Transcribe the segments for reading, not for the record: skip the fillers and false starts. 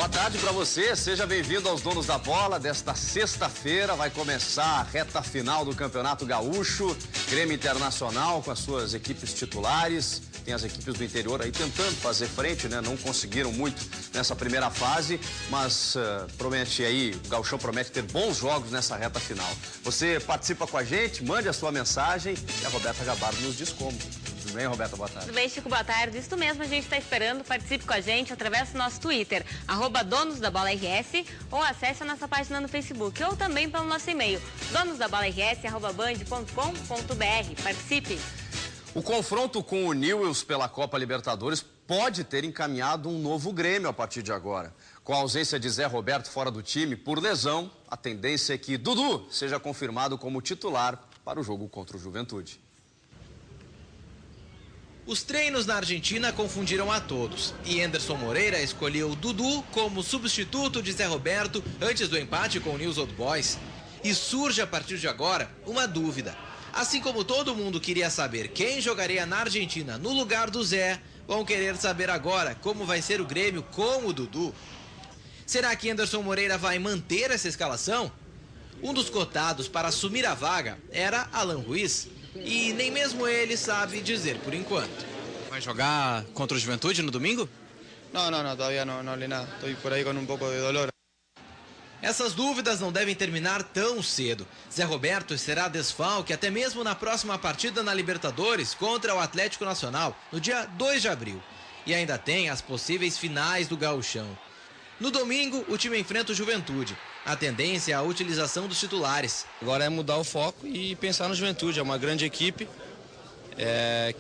Boa tarde para você, seja bem-vindo aos Donos da Bola. Desta sexta-feira vai começar a reta final do Campeonato Gaúcho. Grêmio Internacional com as suas equipes titulares. Tem as equipes do interior aí tentando fazer frente, né? Não conseguiram muito nessa primeira fase, mas promete aí, o Gauchão promete ter bons jogos nessa reta final. Você participa com a gente, mande a sua mensagem e a Roberta Gabardo nos diz como. Tudo bem, Roberta? Boa tarde. Tudo bem, Chico? Boa tarde. Isso mesmo, a gente está esperando. Participe com a gente através do nosso Twitter, @donosdabolaRS, ou acesse a nossa página no Facebook, ou também pelo nosso e-mail, donosdabolaRS@band.com.br. Participe! O confronto com o Newell's pela Copa Libertadores pode ter encaminhado um novo Grêmio a partir de agora. Com a ausência de Zé Roberto fora do time por lesão, a tendência é que Dudu seja confirmado como titular para o jogo contra o Juventude. Os treinos na Argentina confundiram a todos e Anderson Moreira escolheu Dudu como substituto de Zé Roberto antes do empate com o Newell's Old Boys. E surge a partir de agora uma dúvida. Assim como todo mundo queria saber quem jogaria na Argentina no lugar do Zé, vão querer saber agora como vai ser o Grêmio com o Dudu. Será que Anderson Moreira vai manter essa escalação? Um dos cotados para assumir a vaga era Alan Ruiz. E nem mesmo ele sabe dizer por enquanto. Vai jogar contra o Juventude no domingo? No, todavía no hablé nada. Estoy por ahí con un poco de dolor. Essas dúvidas não devem terminar tão cedo. Zé Roberto será desfalque até mesmo na próxima partida na Libertadores contra o Atlético Nacional, no dia 2 de abril. E ainda tem as possíveis finais do Gauchão. No domingo, o time enfrenta o Juventude. A tendência é a utilização dos titulares. Agora é mudar o foco e pensar no Juventude. É uma grande equipe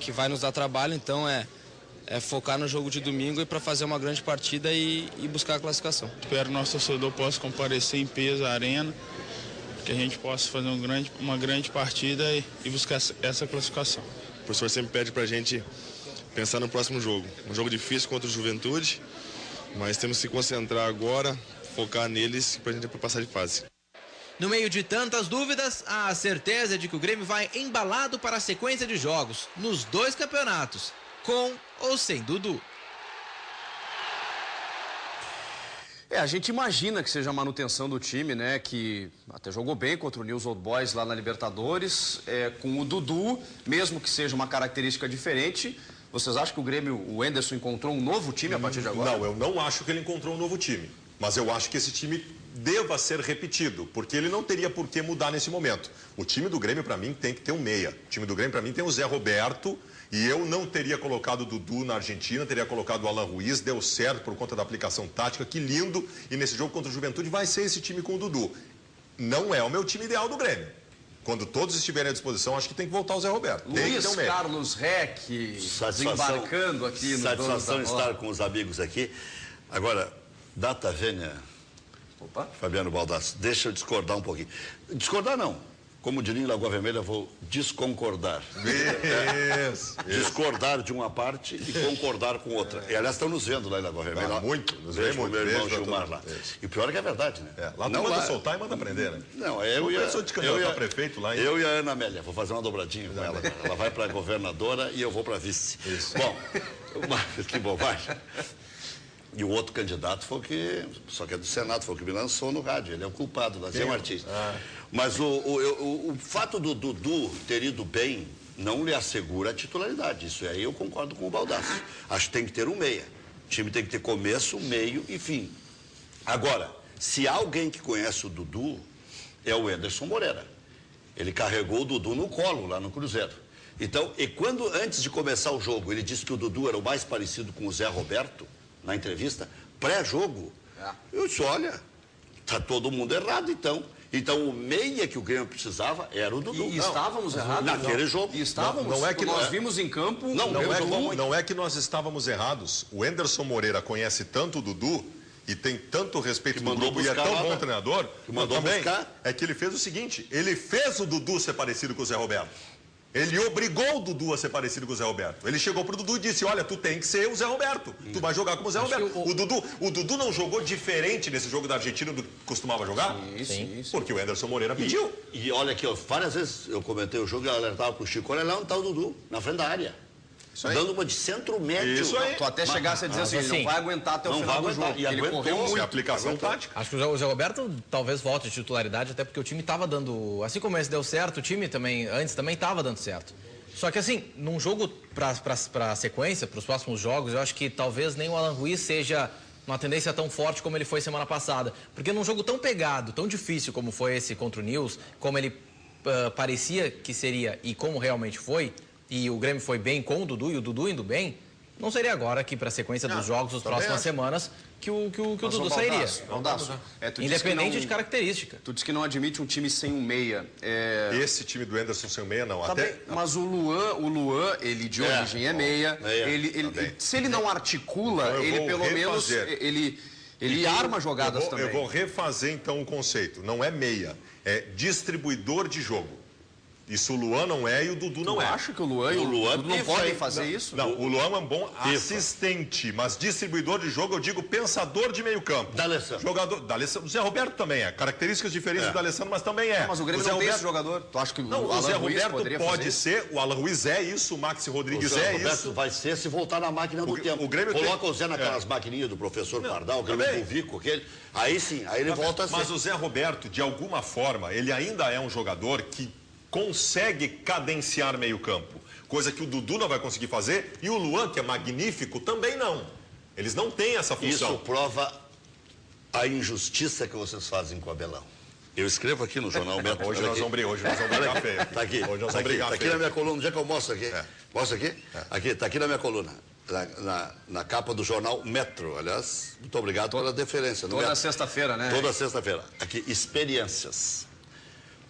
que vai nos dar trabalho, então é focar no jogo de domingo e para fazer uma grande partida e buscar a classificação. Espero que o nosso torcedor possa comparecer em peso à arena, que a gente possa fazer uma grande partida e buscar essa classificação. O professor sempre pede para a gente pensar no próximo jogo. Um jogo difícil contra o Juventude, mas temos que se concentrar agora, focar neles para a gente passar de fase. No meio de tantas dúvidas, há a certeza de que o Grêmio vai embalado para a sequência de jogos nos dois campeonatos, com ou sem Dudu. A gente imagina que seja a manutenção do time, né? Que até jogou bem contra o Newell's Old Boys lá na Libertadores, com o Dudu, mesmo que seja uma característica diferente. Vocês acham que o Grêmio, o Anderson, encontrou um novo time a partir de agora? Não, eu não acho que ele encontrou um novo time. Mas eu acho que esse time deva ser repetido, porque ele não teria por que mudar nesse momento. O time do Grêmio, para mim, tem que ter um meia. O time do Grêmio, para mim, tem o Zé Roberto, e eu não teria colocado o Dudu na Argentina, teria colocado o Alan Ruiz, deu certo por conta da aplicação tática, que lindo, e nesse jogo contra o Juventude vai ser esse time com o Dudu. Não é o meu time ideal do Grêmio. Quando todos estiverem à disposição, acho que tem que voltar o Zé Roberto. Luiz Carlos Reck, desembarcando aqui no Satisfação estar com os amigos aqui. Agora, data vênia, Fabiano Baldassi, deixa eu discordar um pouquinho. Discordar não, como diria em Lagoa Vermelha, vou desconcordar. Discordar de uma parte e concordar com outra. E aliás, estão nos vendo lá em Lagoa Vermelha. Muito, nos vemos muito. Meu irmão Gilmar lá. E o pior é que é verdade, né? Lá tu manda soltar e manda prender, né? Não, eu e prefeito lá. Eu e a Ana Amélia, vou fazer uma dobradinha com ela. Ela vai para governadora e eu vou para vice. Isso. Bom, que bobagem. E o outro candidato foi o que, só que é do Senado, foi o que me lançou no rádio. Ele é o culpado, Zé Martins. Mas o fato do Dudu ter ido bem não lhe assegura a titularidade. Isso aí eu concordo com o Baldassi. Acho que tem que ter um meia. O time tem que ter começo, meio e fim. Agora, se há alguém que conhece o Dudu, é o Anderson Moreira. Ele carregou o Dudu no colo lá no Cruzeiro. Então, e quando antes de começar o jogo ele disse que o Dudu era o mais parecido com o Zé Roberto, na entrevista, pré-jogo, eu disse, olha, tá todo mundo errado então. Então o meia que o Grêmio precisava era o Dudu. E estávamos errados? Naquele jogo. E estávamos, não é que nós vimos em campo... Não é que nós estávamos errados. O Anderson Moreira conhece tanto o Dudu e tem tanto respeito do grupo e é tão bom treinador, é que ele fez o seguinte, ele fez o Dudu ser parecido com o Zé Roberto. Ele obrigou o Dudu a ser parecido com o Zé Roberto. Ele chegou pro Dudu e disse, olha, tu tem que ser o Zé Roberto. Tu vai jogar como o Zé Roberto. O Dudu não jogou diferente nesse jogo da Argentina do que costumava jogar? Sim. Porque o Anderson Moreira pediu. E olha aqui, várias vezes eu comentei o jogo e alertava pro Chico, olha lá onde tá o Dudu, na frente da área. dando uma de centro médio. Isso aí. Tu até chegasse a dizer assim, ele não vai aguentar até o final do jogo. E ele correu muito. A aplicação tática. Acho que o Zé Roberto talvez volte de titularidade, até porque o time estava dando... Assim como esse deu certo, o time também, antes também estava dando certo. Só que assim, num jogo para a sequência, para os próximos jogos, eu acho que talvez nem o Alan Ruiz seja uma tendência tão forte como ele foi semana passada. Porque num jogo tão pegado, tão difícil como foi esse contra o Nils, como ele parecia que seria e como realmente foi, e o Grêmio foi bem com o Dudu e o Dudu indo bem, não seria agora aqui para a sequência dos jogos das próximas semanas que o Dudu sairia. Independente de característica. Tu disse que não admite um time sem um meia. Esse time do Anderson sem um meia, não. Mas o Luan, ele de origem é meia. Se ele não articula, então ele pelo menos ele arma jogadas também. Eu vou refazer então o conceito. Não é meia, é distribuidor de jogo. Isso o Luan não é e o Dudu não é. Tu acha que o Luan e o Dudu não podem fazer isso? Não, o Luan é um bom assistente, mas distribuidor de jogo, eu digo pensador de meio campo. D'Alessandro. Jogador, D'Alessandro. O Zé Roberto também é. Características diferentes do D'Alessandro, mas também é. Mas o Grêmio não tem esse jogador. Tu acha que o Zé Roberto pode ser, o Alan Ruiz é isso, o Maxi Rodrigues é isso. O Zé Roberto vai ser se voltar na máquina do tempo. O Grêmio coloca o Zé naquelas maquininhas do professor Pardal, o Grêmio com Vico, aí sim, aí ele volta a ser. Mas o Zé Roberto, de alguma forma, ele ainda é um jogador que consegue cadenciar meio campo, coisa que o Dudu não vai conseguir fazer e o Luan, que é magnífico, também não. Eles não têm essa função. Isso prova a injustiça que vocês fazem com o Abelão. Eu escrevo aqui no Jornal Metro. Hoje nós vamos brigar feio. Tá aqui. Hoje nós vamos brigar feio. Tá aqui na minha coluna. Onde é que eu mostro aqui? Mostra aqui? Aqui, tá aqui na minha coluna. Na capa do Jornal Metro. Aliás, muito obrigado pela deferência. Toda sexta-feira, né? Toda sexta-feira. Aqui, experiências.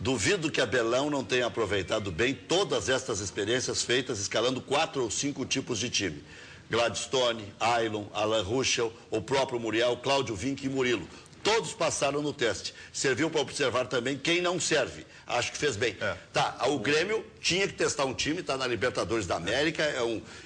Duvido que Abelão não tenha aproveitado bem todas estas experiências feitas escalando 4 ou 5 tipos de time. Gladstone, Ailon, Alan Ruschel, o próprio Muriel, Cláudio Vinck e Murilo. Todos passaram no teste. Serviu para observar também quem não serve. Acho que fez bem. Tá, o Grêmio tinha que testar um time, está na Libertadores da América,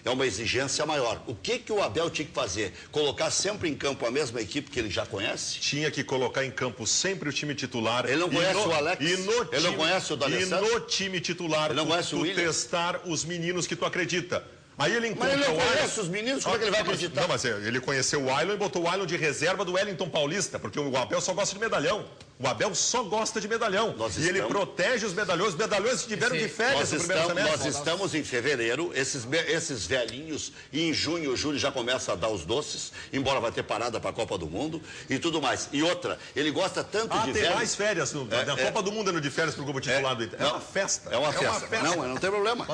é uma exigência maior. O que o Abel tinha que fazer? Colocar sempre em campo a mesma equipe que ele já conhece? Tinha que colocar em campo sempre o time titular. Ele não conhece o Alex? Ele não conhece o D'Alessandro? E no time titular, ele não conhece o William? Testar os meninos que tu acredita. Aí ele encontra mas ele não conhece os meninos, como é que ele vai acreditar? Não, mas ele conheceu o Ailon e botou o Ailon de reserva do Wellington Paulista, porque o Abel só gosta de medalhão. O Abel só gosta de medalhão. Ele protege os medalhões. Os medalhões estiveram de férias no primeiro semestre. Nós estamos em fevereiro, esses velhinhos, e em junho, julho já começa a dar os doces, embora vai ter parada para a Copa do Mundo e tudo mais. E outra, ele gosta tanto de tem mais férias. Na Copa do Mundo é no de férias para o grupo titular do Inter. É uma festa. É uma festa. Não tem problema.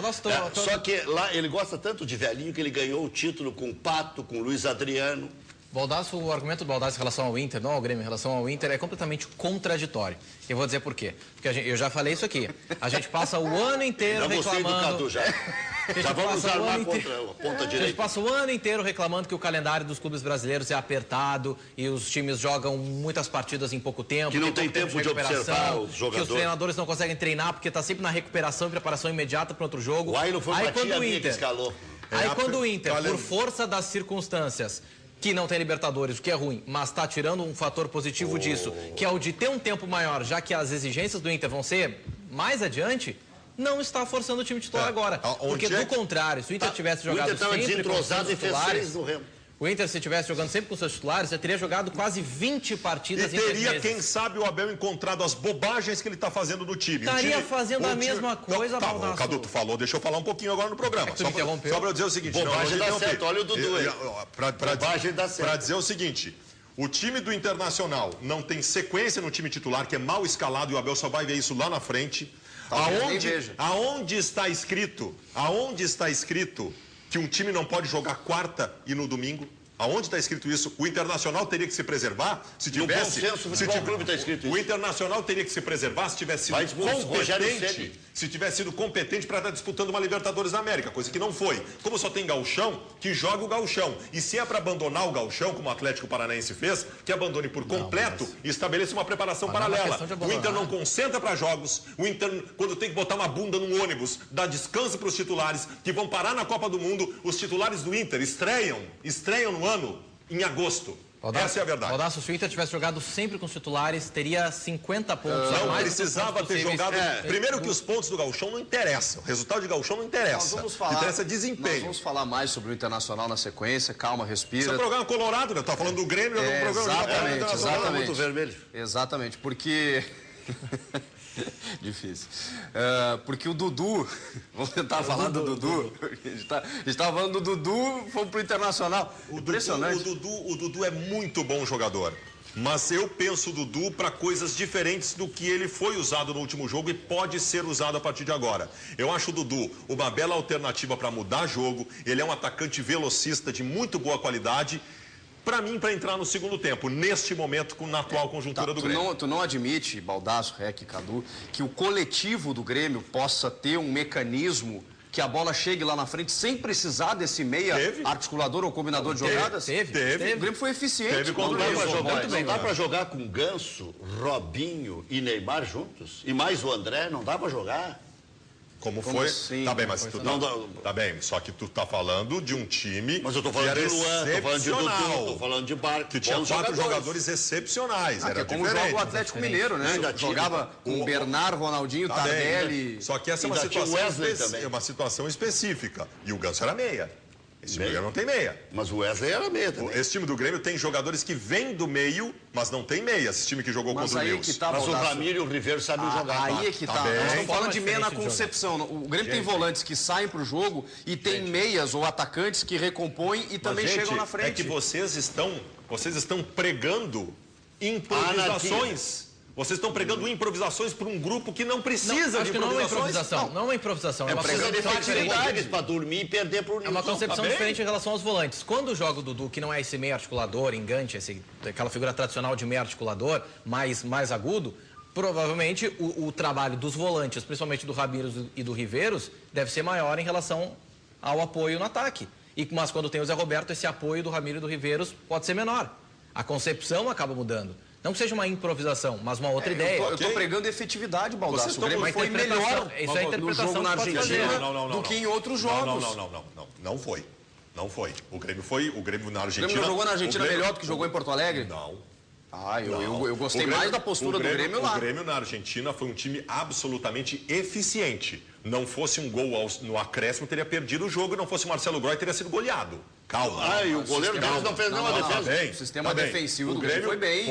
Só que lá ele gosta tanto de velhinho que ele ganhou o título com o Pato, com o Luiz Adriano. O argumento do Baldassi em relação ao Inter, não ao Grêmio, em relação ao Inter, é completamente contraditório. Eu vou dizer por quê. Porque eu já falei isso aqui. A gente passa o ano inteiro reclamando... Já vamos armar contra a ponta direita. A gente passa o ano inteiro reclamando que o calendário dos clubes brasileiros é apertado e os times jogam muitas partidas em pouco tempo. Que não tem tempo de observar os jogadores. Que os treinadores não conseguem treinar porque está sempre na recuperação e preparação imediata para outro jogo. Aí quando o Inter escalou. Aí quando o Inter, por força das circunstâncias, que não tem Libertadores, o que é ruim, mas está tirando um fator positivo disso, que é o de ter um tempo maior, já que as exigências do Inter vão ser mais adiante, não está forçando o time titular agora. Porque do contrário, se o Inter tivesse jogado sempre com os seus titulares, o Inter, se estivesse jogando sempre com seus titulares, já teria jogado quase 20 partidas em 3 meses. E teria, quem sabe, o Abel encontrado as bobagens que ele está fazendo no time. Estaria fazendo a mesma coisa, Baldassi. Cadu, tu falou, deixa eu falar um pouquinho agora no programa. Só para eu dizer o seguinte... Bobagem dá certo, olha o Dudu aí. Bobagem dá certo. Para dizer o seguinte... O time do Internacional não tem sequência no time titular, que é mal escalado, e o Abel só vai ver isso lá na frente. Aonde está escrito que um time não pode jogar quarta e no domingo? Aonde está escrito isso? O Internacional teria que se preservar se tivesse... No bom senso, no clube está escrito isso. O Internacional teria que se preservar se tivesse sido competente. Se tivesse sido competente para estar disputando uma Libertadores da América, coisa que não foi. Como só tem gauchão, que joga o gauchão. E se é para abandonar o gauchão, como o Atlético Paranaense fez, que abandone por completo e estabeleça uma preparação paralela. O Inter não concentra para jogos. O Inter, quando tem que botar uma bunda num ônibus, dá descanso para os titulares, que vão parar na Copa do Mundo. Os titulares do Inter estreiam no ano em agosto. Essa é a verdade. Baldasso, se o Inter tivesse jogado sempre com os titulares, teria 50 pontos. Não precisava ter jogado... Primeiro que os pontos do Gauchão não interessam. O resultado de Gauchão não interessa. Interessa desempenho. Nós vamos falar mais sobre o Internacional na sequência. Calma, respira. Isso é programa colorado, né? Tá falando do Grêmio, é um programa exatamente. Muito vermelho. Exatamente, porque... Difícil. Porque o Dudu, vamos tentar falar do Dudu. A gente estava falando do Dudu, fomos pro Internacional. Impressionante. O Dudu é muito bom jogador. Mas eu penso o Dudu para coisas diferentes do que ele foi usado no último jogo e pode ser usado a partir de agora. Eu acho o Dudu uma bela alternativa para mudar jogo. Ele é um atacante velocista de muito boa qualidade. Para mim, para entrar no segundo tempo, neste momento, na atual conjuntura do Grêmio. Tu não admite, Baldasso, Rec, Cadu, que o coletivo do Grêmio possa ter um mecanismo que a bola chegue lá na frente sem precisar desse meia articulador ou combinador de jogadas? Teve. O Grêmio foi eficiente. Não dá para jogar com Ganso, Robinho e Neymar juntos? E mais o André, não dá para jogar? Como foi? Assim? Tá bem, mas tu tá bem, só que tu tá falando de um time. Mas eu tô falando de Luan, tô falando de Dudu, tô falando de Barco. Que tinha 4 jogadores excepcionais. Era como joga o Atlético Mineiro, né? Jogava com Bernard, Ronaldinho, Tardelli. Só que essa é uma situação específica. E o Ganso era meia. Esse time do Grêmio não tem meia. Mas o Wesley era meia também. Esse time do Grêmio tem jogadores que vêm do meio, mas não tem meia. Esse time que jogou contra o Nils. Mas o Ramiro e o Ribeiro sabem jogar. Aí é que tá. Nós estamos falando de meia na concepção. O Grêmio tem volantes que saem pro jogo e tem meias ou atacantes que recompõem e também chegam na frente. É que vocês estão pregando improvisações. Vocês estão pregando improvisações para um grupo que não precisa de improvisações. Não é uma improvisação. É uma concepção diferente para dormir e perder para o Nilson. É uma concepção diferente em relação aos volantes. Quando joga o Dudu, que não é esse meio articulador, engante, aquela figura tradicional de meio articulador, mais agudo, provavelmente o trabalho dos volantes, principalmente do Ramiro e do Riveiros, deve ser maior em relação ao apoio no ataque. Mas quando tem o Zé Roberto, esse apoio do Ramiro e do Riveiros pode ser menor. A concepção acaba mudando. Não que seja uma improvisação, mas uma outra ideia. Eu tô pregando efetividade, Baldasso. O Grêmio foi melhor no jogo na Argentina do que em outros jogos. Não foi. Não foi. O Grêmio na Argentina... O Grêmio jogou na Argentina melhor do que jogou em Porto Alegre? Não. Eu gostei mais da postura do Grêmio lá. O Grêmio na Argentina foi um time absolutamente eficiente. Não fosse um gol no acréscimo, teria perdido o jogo. Não fosse o Marcelo Groy, teria sido goleado. Calma. E o goleiro deles não fez nenhuma defesa. O sistema defensivo do Grêmio foi bem.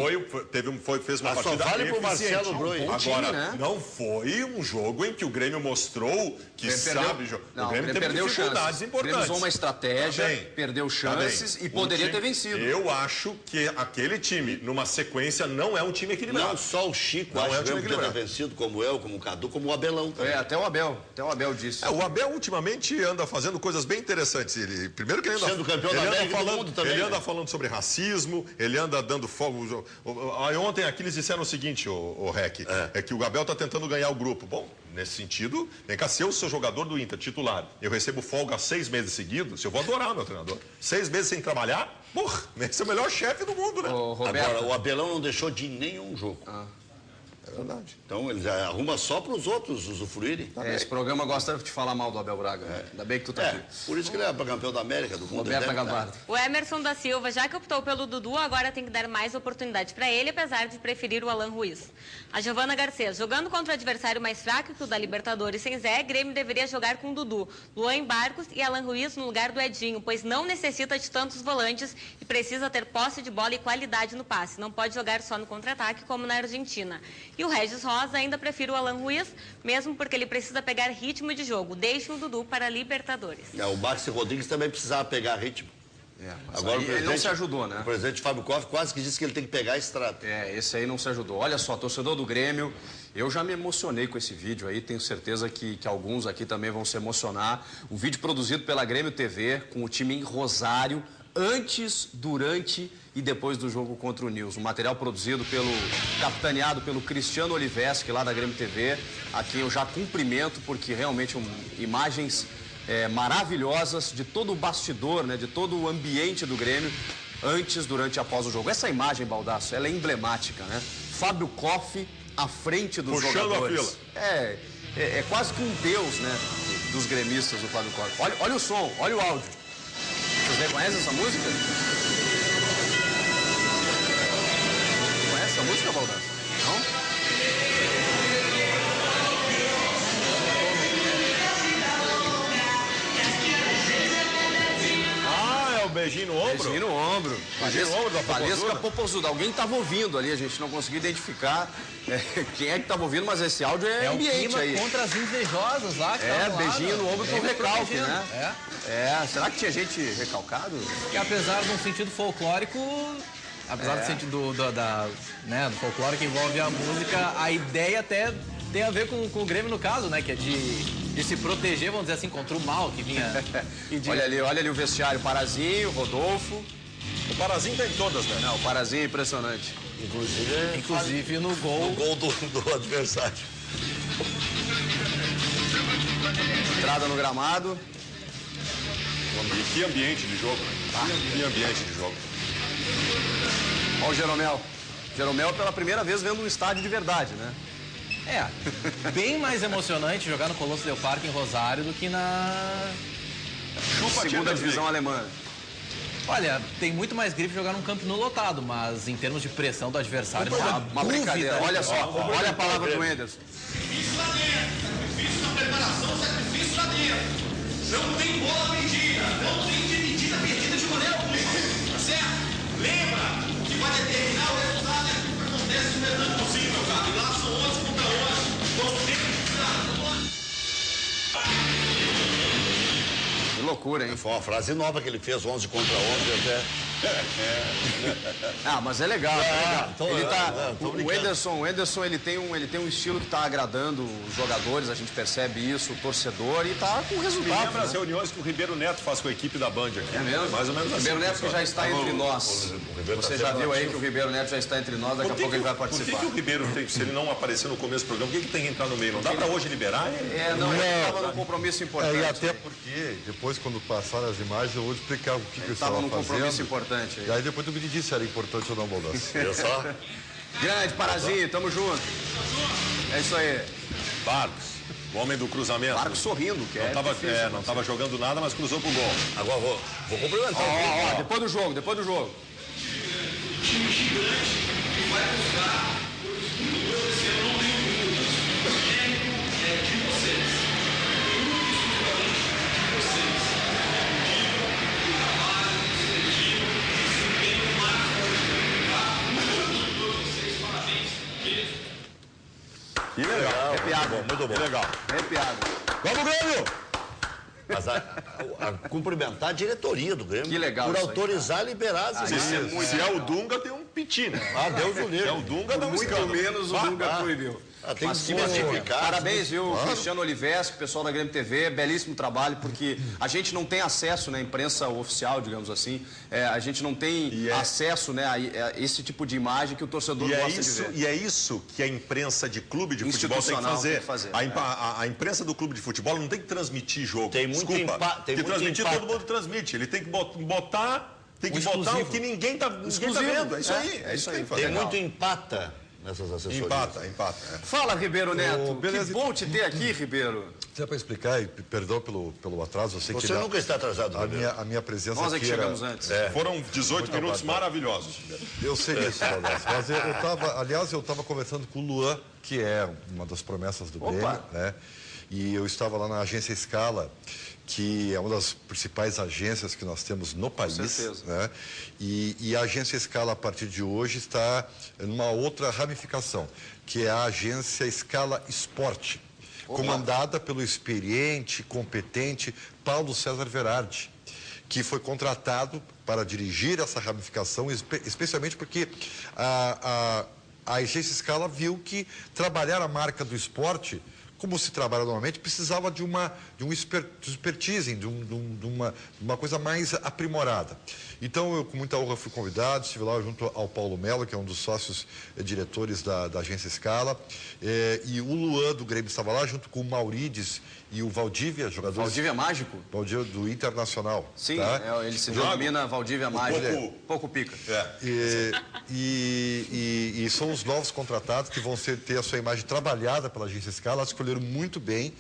Fez uma partida vale pro Marcelo Groy. Agora, não foi um jogo em que o Grêmio mostrou que sabe jogar. O Grêmio teve dificuldades importantes. O Grêmio usou uma estratégia, perdeu chances e poderia ter vencido. Eu acho que aquele time, numa sequência, não é um time equilibrado. Não só o Chico, acho que poderia ter vencido, como eu, como o Cadu, como o Abelão também. Até o Abel disse. O Abel ultimamente anda fazendo coisas bem interessantes. Primeiro que ele anda... Sendo campeão da América do mundo também. Ele anda falando sobre racismo, ele anda dando fogo. Ontem aqui eles disseram o seguinte, o Rec, é que o Abel está tentando ganhar o grupo. Bom, nesse sentido, vem cá, se eu sou jogador do Inter, titular, eu recebo folga 6 meses seguidos, eu vou adorar meu treinador. 6 meses sem trabalhar, esse é o melhor chefe do mundo, né? Agora, o Abelão não deixou de ir nenhum jogo. É verdade. Então ele arruma só para os outros usufruírem. Esse programa gosta de falar mal do Abel Braga. Ainda bem que tu tá aqui. Por isso que ele é campeão da América, do mundo. Roberta Gabardo. O Emerson da Silva, já que optou pelo Dudu, agora tem que dar mais oportunidade para ele, apesar de preferir o Alan Ruiz. A Giovana Garcês, jogando contra o adversário mais fraco que o da Libertadores sem Zé, Grêmio deveria jogar com Dudu, Luan em Barcos e Alan Ruiz no lugar do Edinho, pois não necessita de tantos volantes e precisa ter posse de bola e qualidade no passe. Não pode jogar só no contra-ataque como na Argentina. E o Regis Rosa ainda prefere o Alan Ruiz, mesmo porque ele precisa pegar ritmo de jogo. Deixe o Dudu para a Libertadores. O Maxi Rodrigues também precisava pegar ritmo. Agora ele não se ajudou, né? O presidente Fábio Koff quase que disse que ele tem que pegar a estrada. Esse aí não se ajudou. Olha só, torcedor do Grêmio, eu já me emocionei com esse vídeo aí, tenho certeza que alguns aqui também vão se emocionar. Um vídeo produzido pela Grêmio TV, com o time em Rosário, antes, durante e depois do jogo contra o Nils. Um material produzido capitaneado pelo Cristiano Oliveski, lá da Grêmio TV, a quem eu já cumprimento, porque realmente imagens maravilhosas de todo o bastidor, né, de todo o ambiente do Grêmio, antes, durante e após o jogo. Essa imagem, Baldasso, ela é emblemática, né? Fábio Koff à frente dos jogadores. A fila. É quase que um deus, né, dos gremistas, o Fábio Koff. Olha o som, olha o áudio. Vocês reconhecem essa música? Baldan? Não? Beijinho no ombro? Beijinho no ombro. Beijinho no ombro da Valesca Popozuda. Alguém estava ouvindo ali, a gente não conseguiu identificar quem é que estava ouvindo, mas esse áudio é ambiente aí. Contra as invejosas lá. Que beijinho no ombro com recalque, né? É. Será que tinha gente recalcado? E apesar de um sentido folclórico, apesar do sentido do folclore que envolve a música, a ideia até tem a ver com o Grêmio no caso, né? Que é de se proteger, vamos dizer assim, contra o mal que vinha. Olha ali o vestiário, Parazinho, Rodolfo. O Parazinho tá em todas, né? Não, o Parazinho é impressionante. Inclusive no gol. No gol do adversário. Entrada no gramado. E que ambiente de jogo, né? Que ambiente de jogo. Olha o Jeromel. Jeromel pela primeira vez vendo um estádio de verdade, né? Bem mais emocionante jogar no Colosso Del Parque em Rosário do que na segunda divisão alemã. Olha, tem muito mais grife jogar num campo no lotado, mas em termos de pressão do adversário, uma brincadeira. Olha só, olha a palavra do Enderson. Sacrifício lá dentro, sacrifício na preparação, sacrifício lá dentro. Não tem bola perdida, não tem dividida perdida de goleiro, tá certo? Lembra que vai determinar o resultado é aquilo que acontece no medano possível, cara. E lá são 11 contra 11. Então tem que Que loucura, hein? Foi uma frase nova que ele fez, 11 contra 11 até. Mas é legal, o Enderson ele tem um estilo que está agradando os jogadores, a gente percebe isso, o torcedor, e está com resultado. Lembra as reuniões que o Ribeiro Neto faz com a equipe da Band aqui. É mesmo? Mais ou menos assim. Ribeiro Neto que já está entre nós. Você já viu aí que o Ribeiro Neto já está entre nós, daqui a pouco ele vai participar. Por que o Ribeiro, se ele não aparecer no começo do programa, por que tem que entrar no meio? Não dá para hoje liberar? Ele estava num compromisso importante. E até porque, depois, quando passaram as imagens, eu vou explicar o que eu estava fazendo. Estava num compromisso importante. E aí depois tu me disse se era importante ou não, Baldasso. Viu só? Grande, Parazinho, tamo junto. É isso aí. Barcos, o homem do cruzamento. Barcos sorrindo, que não estava jogando nada, mas cruzou pro gol. Agora vou cumprimentar. Depois do jogo. Que legal. É piada. Muito bom. Legal. É piada. Vamos, Grêmio! Mas a cumprimentar a diretoria do Grêmio. Que legal. Por autorizar e liberar as imagens. Se é o Dunga, tem um piti, né? Deus o livre. Se é o Dunga, dá um muito escândalo. menos o Dunga proibiu. Tem Mas que que identificar. Parabéns, viu, Cristiano Olivesco, pessoal da Grêmio TV, belíssimo trabalho, porque a gente não tem acesso na imprensa oficial, digamos assim, a gente não tem acesso, né, a esse tipo de imagem que o torcedor gosta de ver. E é isso que a imprensa de clube de futebol tem que fazer. A imprensa do clube de futebol não tem que transmitir jogo. Tem muito transmitir, todo mundo transmite. Ele tem que botar o que ninguém tá vendo. É isso aí. É isso aí. Tem muito empata nessas assessorias. Empata. Fala, Ribeiro Neto. Que bom te ter aqui, Ribeiro. Só para explicar, e perdão pelo atraso, você nunca está atrasado, a minha presença Nós aqui chegamos antes. Foram 18 minutos maravilhosos. Eu sei disso, Baldasso, mas eu estava conversando com o Luan, que é uma das promessas do Grêmio, né? E eu estava lá na agência Scala, que é uma das principais agências que nós temos no país. Com certeza. Né? E a agência Scala, a partir de hoje, está numa outra ramificação, que é a agência Scala Esporte, comandada pelo experiente, competente Paulo César Verardi, que foi contratado para dirigir essa ramificação, especialmente porque a agência Scala viu que trabalhar a marca do esporte, como se trabalha normalmente, precisava de um expertise, de uma coisa mais aprimorada. Então, eu com muita honra fui convidado, estive lá junto ao Paulo Melo, que é um dos sócios diretores da agência Scala, e o Luan do Grêmio estava lá, junto com o Maurides e o Valdívia, jogadores... Valdívia Mágico? Valdívia do Internacional. Sim, tá? Ele se denomina Valdívia Mágico. Pouco pica. E são os novos contratados que vão ter a sua imagem trabalhada pela agência Scala, escolheram muito bem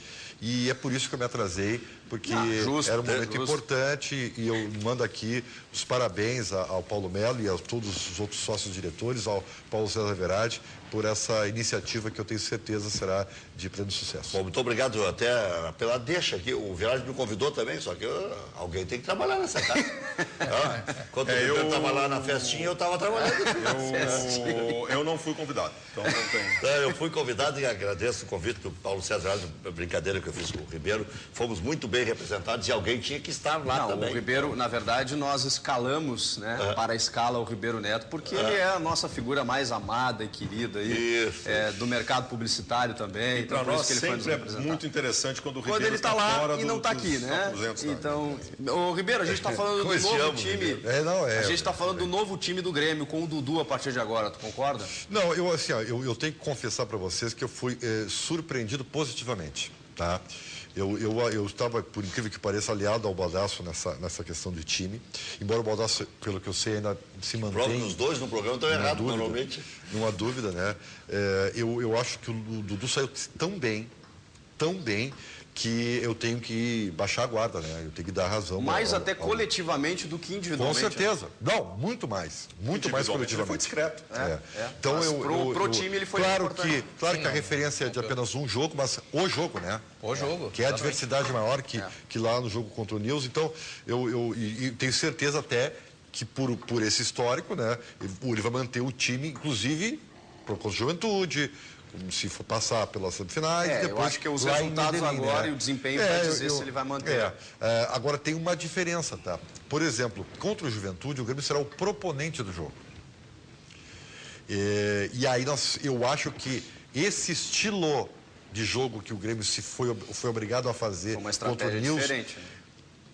e é por isso que eu me atrasei, porque era um momento importante, e eu mando aqui os parabéns ao Paulo Melo e a todos os outros sócios diretores, ao Paulo César Verardi, por essa iniciativa que eu tenho certeza será de pleno sucesso. Bom, muito obrigado até pela deixa aqui. O Verardi me convidou também, só que alguém tem que trabalhar nessa casa. Quando eu estava lá na festinha, eu estava trabalhando. Eu não fui convidado, então não tem. Eu fui convidado e agradeço o convite do Paulo César, a brincadeira que eu fiz com o Ribeiro. Fomos muito bem representados e alguém tinha que estar lá também. O Ribeiro, na verdade, nós escalamos, né, para a escala o Ribeiro Neto, porque ele é a nossa figura mais amada e querida aí, do mercado publicitário também. E para nós sempre é muito interessante quando o Ribeiro ele está lá e não está aqui, né? Então, o Ribeiro, a gente está falando do novo time. A gente está falando do novo time do Grêmio com o Dudu a partir de agora, tu concorda? Não, eu tenho que confessar para vocês que eu fui surpreendido positivamente, tá? Eu estava, por incrível que pareça, aliado ao Baldasso nessa questão de time, embora o Baldasso, pelo que eu sei, ainda se mantém... Prova dos dois no programa estão errados, normalmente. Não há dúvida, né? Eu acho que o Dudu saiu tão bem, que eu tenho que baixar a guarda, né? Eu tenho que dar razão. Mais até coletivamente do que individualmente. Com certeza. Não, muito mais coletivamente. Ele foi discreto. Então, pro time ele foi importante. Claro que a referência é de apenas um jogo, mas o jogo, né? O jogo. Que é a diversidade maior que lá no jogo contra o Nils. Então, eu tenho certeza até que por esse histórico, né? Ele vai manter o time, inclusive, contra a Juventude, se for passar pelas semifinais, depois... Eu acho que os resultados agora e o desempenho vai dizer se ele vai manter. Agora tem uma diferença, tá? Por exemplo, contra o Juventude, o Grêmio será o proponente do jogo. E aí eu acho que esse estilo de jogo que o Grêmio foi obrigado a fazer contra o Nils, diferente.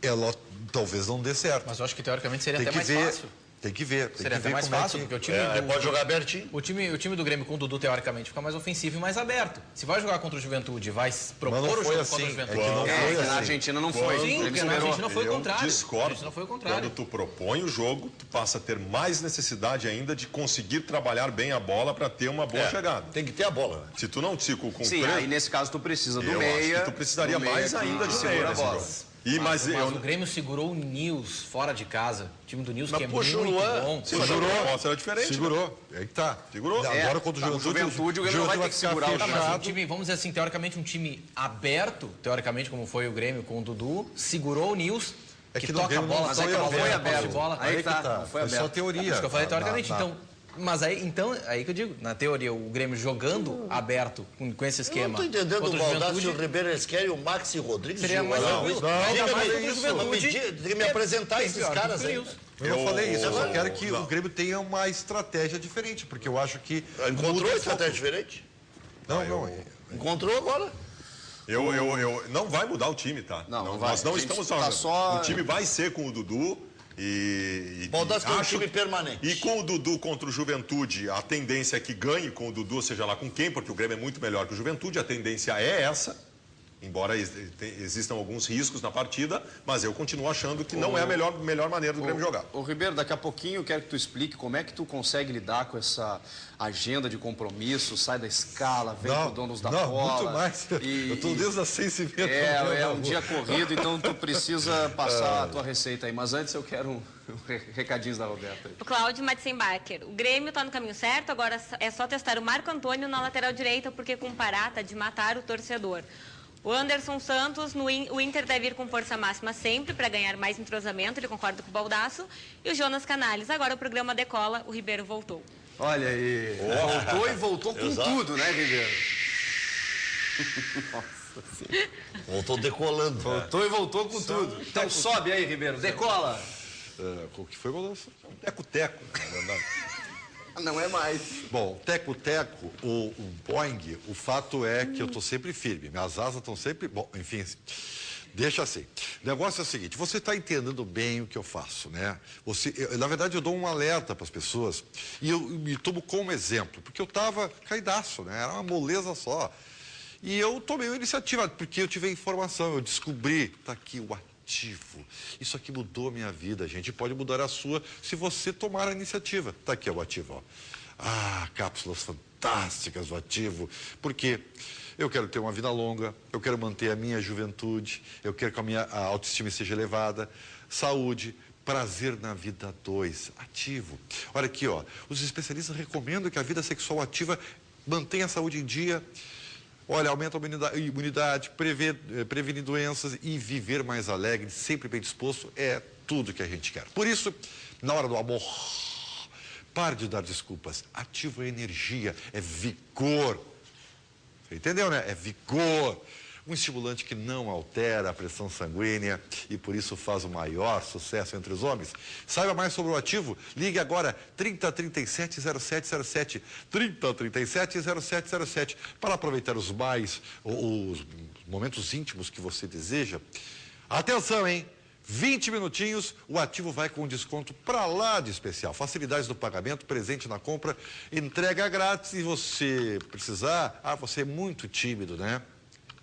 Ela talvez não dê certo. Mas eu acho que teoricamente seria até mais fácil. Tem que ver. Seria até mais fácil, porque o time pode jogar abertinho. O time do Grêmio com o Dudu, teoricamente, fica mais ofensivo e mais aberto. Se vai jogar contra o Juventude, vai propor o jogo contra o Juventude. Na Argentina não foi. Sim, porque na Argentina foi o contrário. Discordo. Quando tu propõe o jogo, tu passa a ter mais necessidade ainda de conseguir trabalhar bem a bola para ter uma boa chegada. Tem que ter a bola. Se tu não com sim, aí nesse caso tu precisa do meia. Acho que tu precisaria mais ainda de segurar a bola. Mas o Grêmio segurou o Nils fora de casa. O time do Nils que é muito bom. Segurou. Era diferente. Segurou. Aí que tá. Segurou. Agora contra o Juventude, o Grêmio vai ter que segurar o mas um time, vamos dizer assim, teoricamente um time aberto, teoricamente como foi o Grêmio com o Dudu, segurou o Nils, que toca a bola, mas não foi aberto. Aí que tá. Foi só teoria. Isso que eu falei teoricamente, Mas aí que eu digo, na teoria, o Grêmio jogando aberto com esse esquema. Eu não estou entendendo o Baldasso e o Ribeiro, eles querem o Maxi Rodrigues. Seria mais tranquilo. Tem que me apresentar esses caras aí. Eu não falei isso, eu só quero que o Grêmio tenha uma estratégia diferente, porque eu acho que... Encontrou estratégia diferente? Não. Encontrou agora? Não vai mudar o time, tá? Nós não estamos falando. O time vai ser com o Dudu. Baldasso é um time permanente. E com o Dudu contra o Juventude, a tendência é que ganhe com o Dudu, seja lá com quem, porque o Grêmio é muito melhor que o Juventude, a tendência é essa, embora existam alguns riscos na partida, mas eu continuo achando que não é a melhor maneira do Grêmio jogar. Ô Ribeiro, daqui a pouquinho eu quero que tu explique como é que tu consegue lidar com essa agenda de compromisso, sai da escala, vem com donos da bola. Muito mais. Eu estou desde as 6h30. É um dia corrido, então tu precisa passar a tua receita aí. Mas antes eu quero recadinhos da Roberta. O Cláudio Matzenbacher. O Grêmio está no caminho certo, agora é só testar o Marco Antônio na lateral direita, porque com Pará tá de matar o torcedor. O Anderson Santos, o Inter deve ir com força máxima sempre para ganhar mais entrosamento, ele concorda com o Baldasso. E o Jonas Canales, agora o programa decola, o Ribeiro voltou. Olha aí, voltou com tudo, né, Ribeiro? Nossa Senhora. Voltou decolando. Voltou com tudo. Então sobe aí, Ribeiro, decola. O que foi, Baldasso? Teco-teco, na verdade. Não é mais. Bom, teco-teco, o Boeing, o fato é que eu estou sempre firme. Minhas asas estão sempre... Bom, enfim, deixa assim. O negócio é o seguinte, você está entendendo bem o que eu faço, né? Na verdade, eu dou um alerta para as pessoas e eu me tomo como exemplo, porque eu estava caidaço, né? Era uma moleza só. E eu tomei uma iniciativa, porque eu tive a informação, eu descobri, está aqui o ativo. Isso aqui mudou a minha vida, gente. Pode mudar a sua se você tomar a iniciativa. Está aqui o ativo, ó. Cápsulas fantásticas do ativo. Porque Eu quero ter uma vida longa, eu quero manter a minha juventude, eu quero que a minha autoestima seja elevada, saúde, prazer na vida 2, ativo. Olha aqui, ó, os especialistas recomendam que a vida sexual ativa mantenha a saúde em dia, olha, aumenta a imunidade, previne doenças e viver mais alegre, sempre bem disposto, é tudo que a gente quer. Por isso, na hora do amor, pare de dar desculpas. Ativo é energia, é vigor. Você entendeu, né? É vigor. Um estimulante que não altera a pressão sanguínea e por isso faz o maior sucesso entre os homens. Saiba mais sobre o ativo. Ligue agora 3037-0707. 3037-0707 para aproveitar os momentos íntimos que você deseja. Atenção, hein? 20 minutinhos, o ativo vai com um desconto pra lá de especial. Facilidades do pagamento, presente na compra, entrega grátis e você precisar... você é muito tímido, né?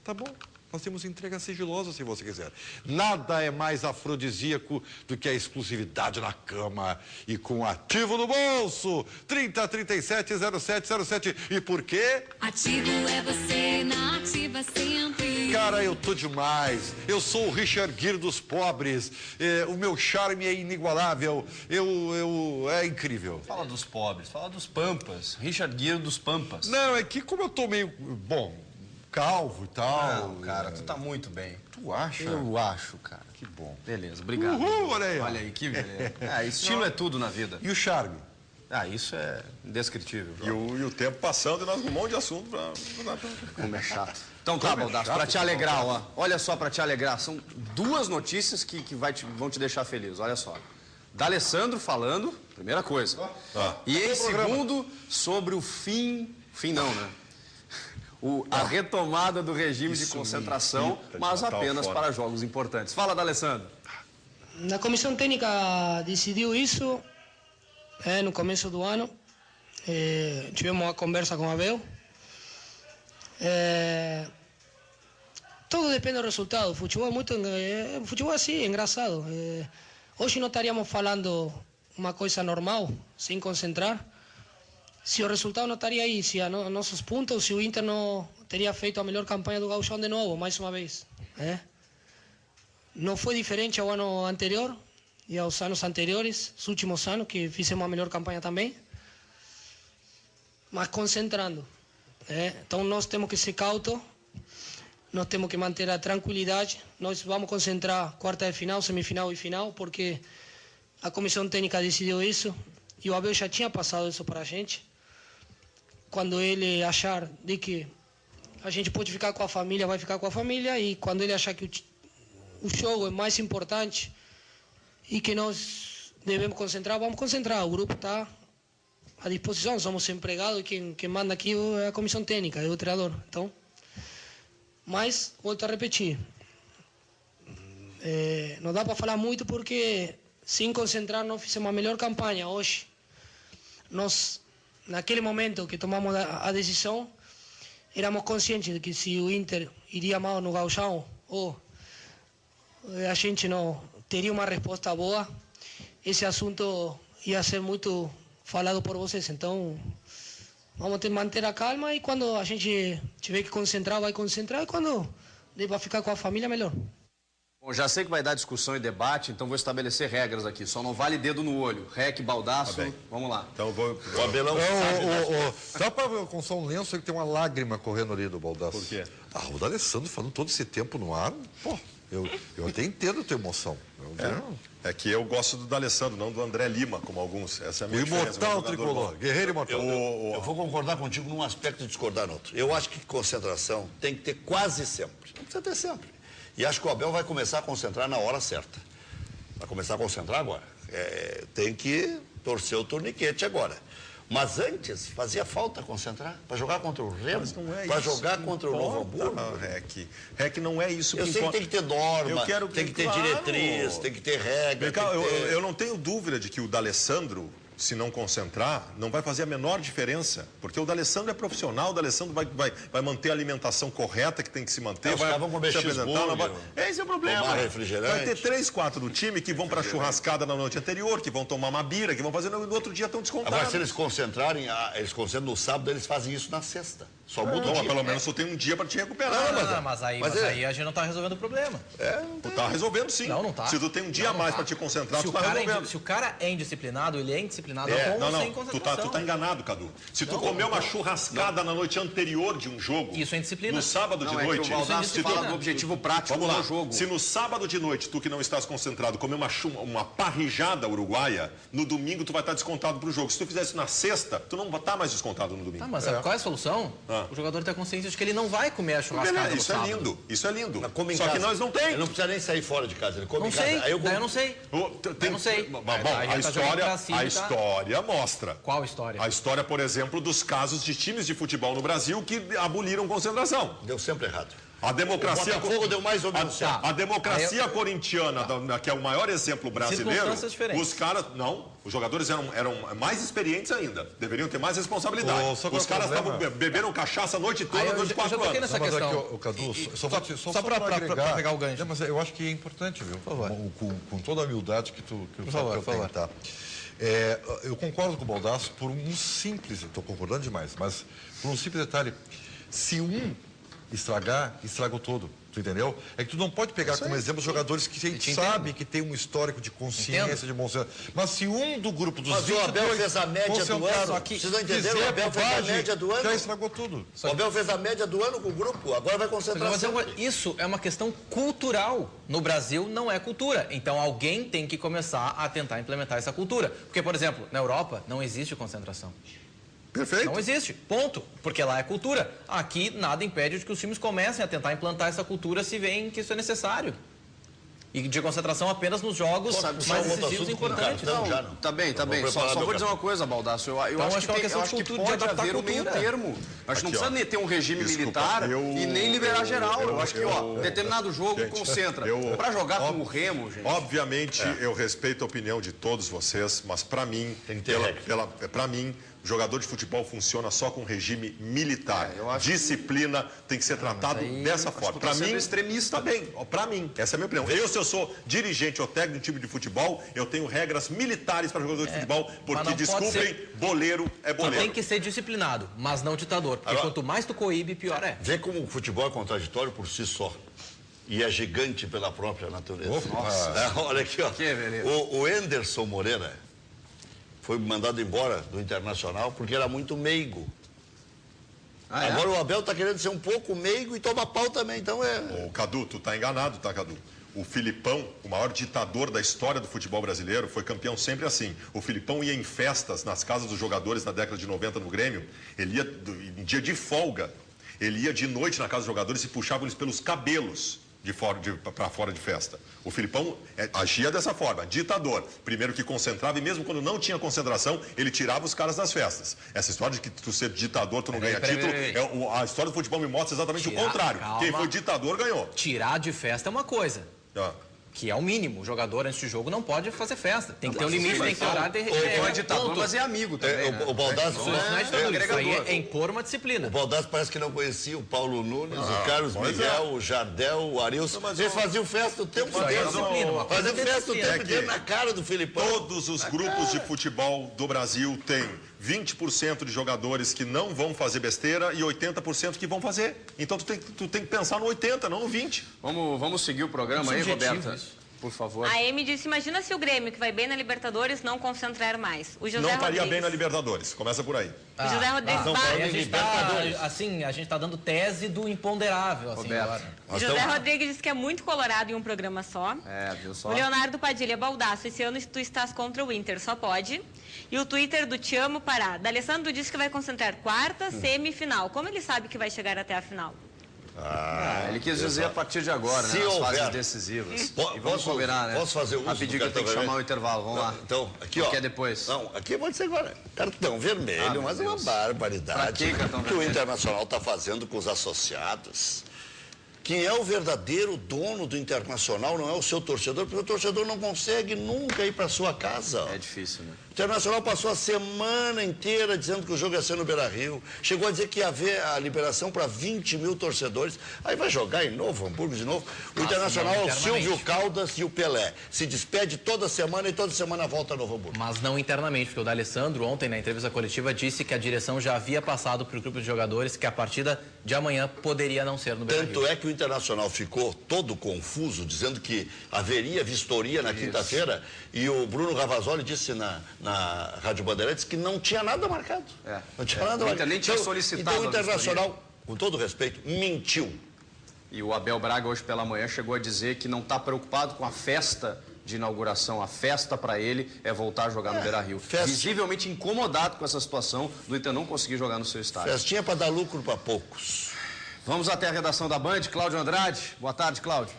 Tá bom, nós temos entrega sigilosa se você quiser. Nada é mais afrodisíaco do que a exclusividade na cama e com ativo no bolso. 3037-0707. E por quê? Ativo é você na ativa sempre. Cara, eu tô demais. Eu sou o Richard Gere dos pobres. O meu charme é inigualável. É incrível. Fala dos pobres, fala dos pampas. Richard Gere dos pampas. Não, é que como eu tô meio... calvo e tal. Não, cara, tu tá muito bem. Tu acha? Eu acho, cara. Que bom. Beleza, obrigado. Uhul, olha aí. Olha aí, que beleza. Estilo é tudo na vida. E o charme? Isso é indescritível. E o tempo passando e nós com um monte de assunto pra... Como é chato. Então tá, Baldasso, pra te alegrar, ó. Olha só, pra te alegrar, são 2 notícias que vão te deixar feliz, olha só. D'Alessandro falando, primeira coisa. E em segundo, sobre o fim não, né? A retomada do regime de concentração, mas apenas para jogos importantes. Fala, D'Alessandro. A comissão técnica decidiu isso no começo do ano. Tivemos uma conversa com a Abel. Tudo depende do resultado. Futebol futebol é assim, engraçado. Hoje não estaríamos falando uma coisa normal, sem concentrar. Se o resultado não estaria aí, se nossos pontos, se o Inter não teria feito a melhor campanha do Gauchão de novo, mais uma vez. Não foi diferente ao ano anterior e aos anos anteriores, os últimos anos, que fizemos a melhor campanha também, mas concentrando. Então nós temos que ser cautos, nós temos que manter a tranquilidade, nós vamos concentrar quarta de final, semifinal e final, porque a comissão técnica decidiu isso e o Abel já tinha passado isso para a gente. Quando ele achar de que a gente pode ficar com a família, vai ficar com a família, e quando ele achar que o jogo é mais importante e que nós devemos concentrar, vamos concentrar. O grupo está à disposição, somos empregados, quem manda aqui é a comissão técnica, é o treinador. Então, mas, volto a repetir, não dá para falar muito porque sem concentrar não fizemos a melhor campanha hoje. Nós, naquele momento que tomamos a decisão, éramos conscientes de que se o Inter iria mal no Gauchão, ou a gente não teria uma resposta boa, esse assunto ia ser muito falado por vocês. Então, vamos manter a calma e quando a gente tiver que concentrar, vai concentrar, e quando deva ficar com a família, melhor. Bom, já sei que vai dar discussão e debate, então vou estabelecer regras aqui. Só não vale dedo no olho. Rec, Baldasso, vamos lá. Então vou... O Abelão dá pra constar um lenço que tem uma lágrima correndo ali do Baldasso. Por quê? O D'Alessandro falando todo esse tempo no ar, pô, eu até entendo a tua emoção. É que eu gosto do D'Alessandro, não do André Lima, como alguns. Essa é a minha diferença. Imortal tricolor, guerreiro imortal. Eu vou concordar contigo num aspecto e discordar no outro. Eu acho que concentração tem que ter quase sempre. Não precisa ter sempre. E acho que o Abel vai começar a concentrar na hora certa. Vai começar a concentrar agora. Tem que torcer o torniquete agora. Mas antes, fazia falta concentrar para jogar contra o Remo, para jogar contra o Novo Hamburgo. Rec não é isso. Eu sei que tem que ter norma, tem que ter diretriz, tem que ter regra. Eu não tenho dúvida de que o D'Alessandro, se não concentrar, não vai fazer a menor diferença. Porque o D'Alessandro é profissional, o D'Alessandro vai manter a alimentação correta que tem que se manter. Vai comer cheeseburger, esse é o problema. Tomar refrigerante. Vai ter 3, 4 do time que vão para churrascada na noite anterior, que vão tomar uma bira, que vão fazer no outro dia tão descontados. Agora, se eles concentrarem, eles concentram no sábado, eles fazem isso na sexta. Só muda o dia. Pelo menos tu tem um dia para te recuperar. Mas aí a gente não está resolvendo o problema. Tu tá resolvendo sim. Não tá. Se tu tem um dia a mais para te concentrar, tu tá resolvendo. Se o cara é indisciplinado, ele é indisciplinado com sem concentração. Tu tá enganado, Cadu. Se tu comer uma churrascada na noite anterior de um jogo... Isso é indisciplina. No sábado de noite... É que o Baldassi fala do objetivo prático do jogo. Se no sábado de noite, tu que não estás concentrado, comer uma parrijada uruguaia, no domingo tu vai estar descontado pro jogo. Se tu fizer isso na sexta, tu não vai estar mais descontado no domingo. Mas qual é a solução? O jogador ter consciência de que ele não vai comer a churrascada no sábado. Isso é lindo. Só que nós não temos. Ele não precisa nem sair fora de casa, ele come em casa. Eu não sei. Eu não sei. Bom, a história mostra. Qual história? A história, por exemplo, dos casos de times de futebol no Brasil que aboliram concentração. Deu sempre errado. A democracia... O Botafogo deu mais ou menos certo. A democracia corintiana, que é o maior exemplo brasileiro, os caras... Não, os jogadores eram mais experientes ainda. Deveriam ter mais responsabilidade. Os caras beberam cachaça a noite toda durante 4 anos. Nessa questão. Cadu, só para pegar o gancho. Mas eu acho que é importante, viu? Com toda a humildade que tu tem, tá? Eu concordo com o Baldassi por um simples... Estou concordando demais, mas por um simples detalhe. Se estragar, estraga o todo. Tu entendeu? É que tu não pode pegar como exemplo jogadores que a gente sabe que tem um histórico de consciência, de bom senso. Mas se um do grupo dos 22... Mas o Abel fez a média do ano. Vocês não entenderam? O Abel fez a média do ano. Já estragou tudo. O Abel fez a média do ano com o grupo. Agora vai concentrar. Isso é uma questão cultural. No Brasil não é cultura. Então alguém tem que começar a tentar implementar essa cultura. Porque, por exemplo, na Europa não existe concentração. Perfeito. Não existe, ponto, porque lá é cultura. Aqui nada impede de que os times comecem a tentar implantar essa cultura se veem que isso é necessário. E de concentração apenas nos jogos mais decisivos e importantes. Tá bem. Só vou dizer uma coisa, Baldassi. Eu acho que pode haver um meio termo. Acho que não precisa ter um regime militar e nem liberar geral. Eu acho que, determinado jogo concentra. Para jogar com o Remo, gente... Obviamente, eu respeito a opinião de todos vocês, mas para mim, jogador de futebol funciona só com regime militar. Disciplina tem que ser tratado dessa forma. Para mim, extremista bem. Para mim, essa é a minha opinião. Se eu sou dirigente ou técnico de um time de futebol, eu tenho regras militares para jogador de futebol, porque, desculpem, boleiro é boleiro. Tem que ser disciplinado, mas não ditador. Porque quanto mais tu coíbe, pior é. Vê como o futebol é contraditório por si só. E é gigante pela própria natureza. Olha aqui, ó. O Enderson Moreira foi mandado embora do Internacional porque era muito meigo. Agora o Abel está querendo ser um pouco meigo e toma pau também, então Ô, Cadu, tu tá enganado, tá, Cadu? O Filipão, o maior ditador da história do futebol brasileiro, foi campeão sempre assim. O Filipão ia em festas nas casas dos jogadores na década de 90 no Grêmio, ele ia em dia de folga, ele ia de noite na casa dos jogadores e puxava eles pelos cabelos para fora de festa. O Filipão agia dessa forma, ditador. Primeiro que concentrava e mesmo quando não tinha concentração, ele tirava os caras das festas. Essa história de que tu ser ditador, tu não ganha título, a história do futebol me mostra exatamente o contrário. Quem foi ditador ganhou. Tirar de festa é uma coisa. Que é o mínimo. O jogador, antes de jogo, não pode fazer festa. Tem que ter um limite, tem que ter horário. É ditador, mas é amigo também. O Baldassi é impor uma disciplina. O Baldassi parece que não conhecia o Paulo Nunes, o Carlos Miguel, o Jardel, o Arilson. Eles faziam festa o tempo inteiro. Faziam festa o tempo inteiro na cara do Filipão. Todos os grupos de futebol do Brasil têm 20% de jogadores que não vão fazer besteira e 80% que vão fazer. Então tu tem que pensar no 80, não no 20. Vamos seguir o programa aí, Roberta. Por favor. A Amy disse, imagina se o Grêmio, que vai bem na Libertadores, não concentrar mais. O José não estaria Rodrigues... bem na Libertadores. Começa por aí. O José Rodrigues... a gente está dando tese do imponderável. Assim, o José Rodrigues disse que é muito colorado em um programa só. Viu só? O Leonardo Padilha, Baldassi, esse ano tu estás contra o Inter, só pode. E o Twitter do Te Amo Pará. D'Alessandro disse que vai concentrar quarta, semifinal. Como ele sabe que vai chegar até a final? Ele quis dizer a partir de agora, né? As fases decisivas. E vamos combinar, né? Posso fazer uso rapidinho que eu tenho que chamar o intervalo, vamos lá. Então, aqui, ó. Que é depois? Não, aqui pode ser agora. Cartão vermelho, mas é uma barbaridade. Pra que cartão vermelho? Que o Internacional está fazendo com os associados. Quem é o verdadeiro dono do Internacional não é o seu torcedor, porque o torcedor não consegue nunca ir para sua casa. É difícil, né? Internacional passou a semana inteira dizendo que o jogo ia ser no Beira-Rio. Chegou a dizer que ia haver a liberação para 20 mil torcedores. Aí vai jogar em Novo Hamburgo de novo. O Internacional é o Silvio Caldas e o Pelé. Se despede toda semana e toda semana volta a Novo Hamburgo. Mas não internamente, porque o D'Alessandro ontem na entrevista coletiva disse que a direção já havia passado para o grupo de jogadores que a partida de amanhã poderia não ser no Beira-Rio. Tanto é que o Internacional ficou todo confuso, dizendo que haveria vistoria na quinta-feira, e o Bruno Ravazoli disse na Rádio Bandeirantes que não tinha nada marcado. Não tinha nada marcado. Nem tinha solicitado. Então o Internacional, com todo respeito, mentiu. E o Abel Braga hoje pela manhã chegou a dizer que não está preocupado com a festa de inauguração. A festa para ele é voltar a jogar no Beira-Rio. Visivelmente incomodado com essa situação do Inter não conseguir jogar no seu estádio. Festinha para dar lucro para poucos. Vamos até a redação da Band. Cláudio Andrade. Boa tarde, Cláudio.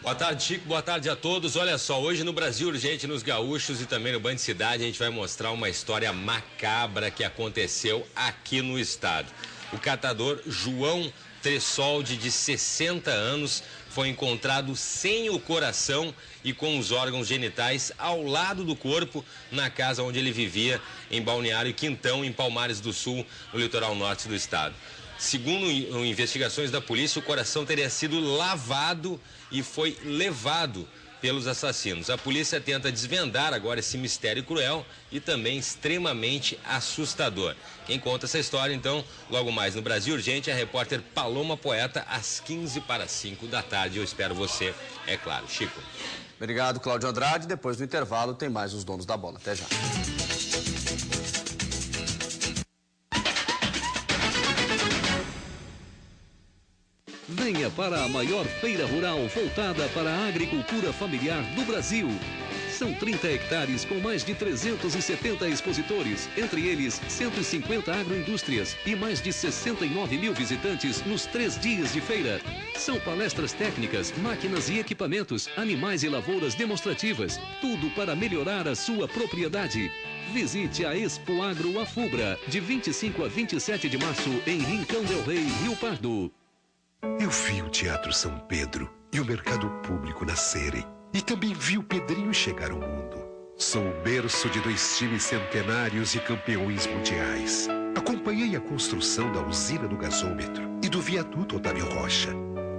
Boa tarde, Chico. Boa tarde a todos. Olha só, hoje no Brasil Urgente, nos Gaúchos e também no Band Cidade, a gente vai mostrar uma história macabra que aconteceu aqui no estado. O catador João Tressoldi, de 60 anos, foi encontrado sem o coração e com os órgãos genitais ao lado do corpo na casa onde ele vivia, em Balneário Quintão, em Palmares do Sul, no litoral norte do estado. Segundo investigações da polícia, o coração teria sido lavado e foi levado pelos assassinos. A polícia tenta desvendar agora esse mistério cruel e também extremamente assustador. Quem conta essa história, então, logo mais no Brasil Urgente, é a repórter Paloma Poeta, às 4:45 da tarde. Eu espero você, é claro. Chico. Obrigado, Cláudio Andrade. Depois do intervalo tem mais os donos da bola. Até já. Venha para a maior feira rural voltada para a agricultura familiar do Brasil. São 30 hectares com mais de 370 expositores, entre eles 150 agroindústrias e mais de 69 mil visitantes nos 3 dias de feira. São palestras técnicas, máquinas e equipamentos, animais e lavouras demonstrativas, tudo para melhorar a sua propriedade. Visite a Expo Agro Afubra, de 25 a 27 de março, em Rincão del Rei, Rio Pardo. Eu vi o Teatro São Pedro e o Mercado Público nascerem. E também vi o Pedrinho chegar ao mundo. Sou o berço de 2 times centenários e campeões mundiais. Acompanhei a construção da usina do gasômetro e do viaduto Otávio Rocha.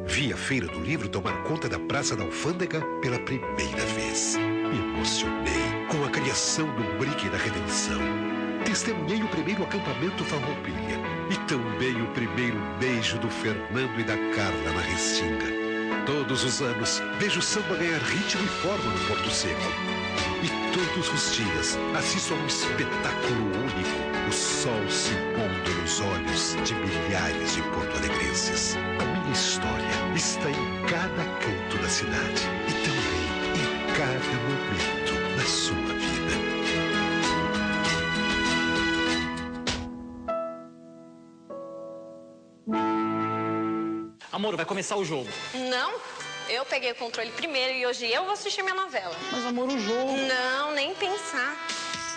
Vi a Feira do Livro tomar conta da Praça da Alfândega pela primeira vez. Me emocionei com a criação do Brigue da Redenção. Testemunhei o primeiro acampamento Farroupilha e também o primeiro beijo do Fernando e da Carla na Restinga. Todos os anos, vejo o samba ganhar ritmo e forma no Porto Seco. E todos os dias, assisto a um espetáculo único. O sol se pondo nos olhos de milhares de porto-alegrenses. A minha história está em cada canto da cidade e também em cada momento da sua vida. Amor, vai começar o jogo. Não, eu peguei o controle primeiro e hoje eu vou assistir minha novela. Mas, amor, o jogo... Não, nem pensar.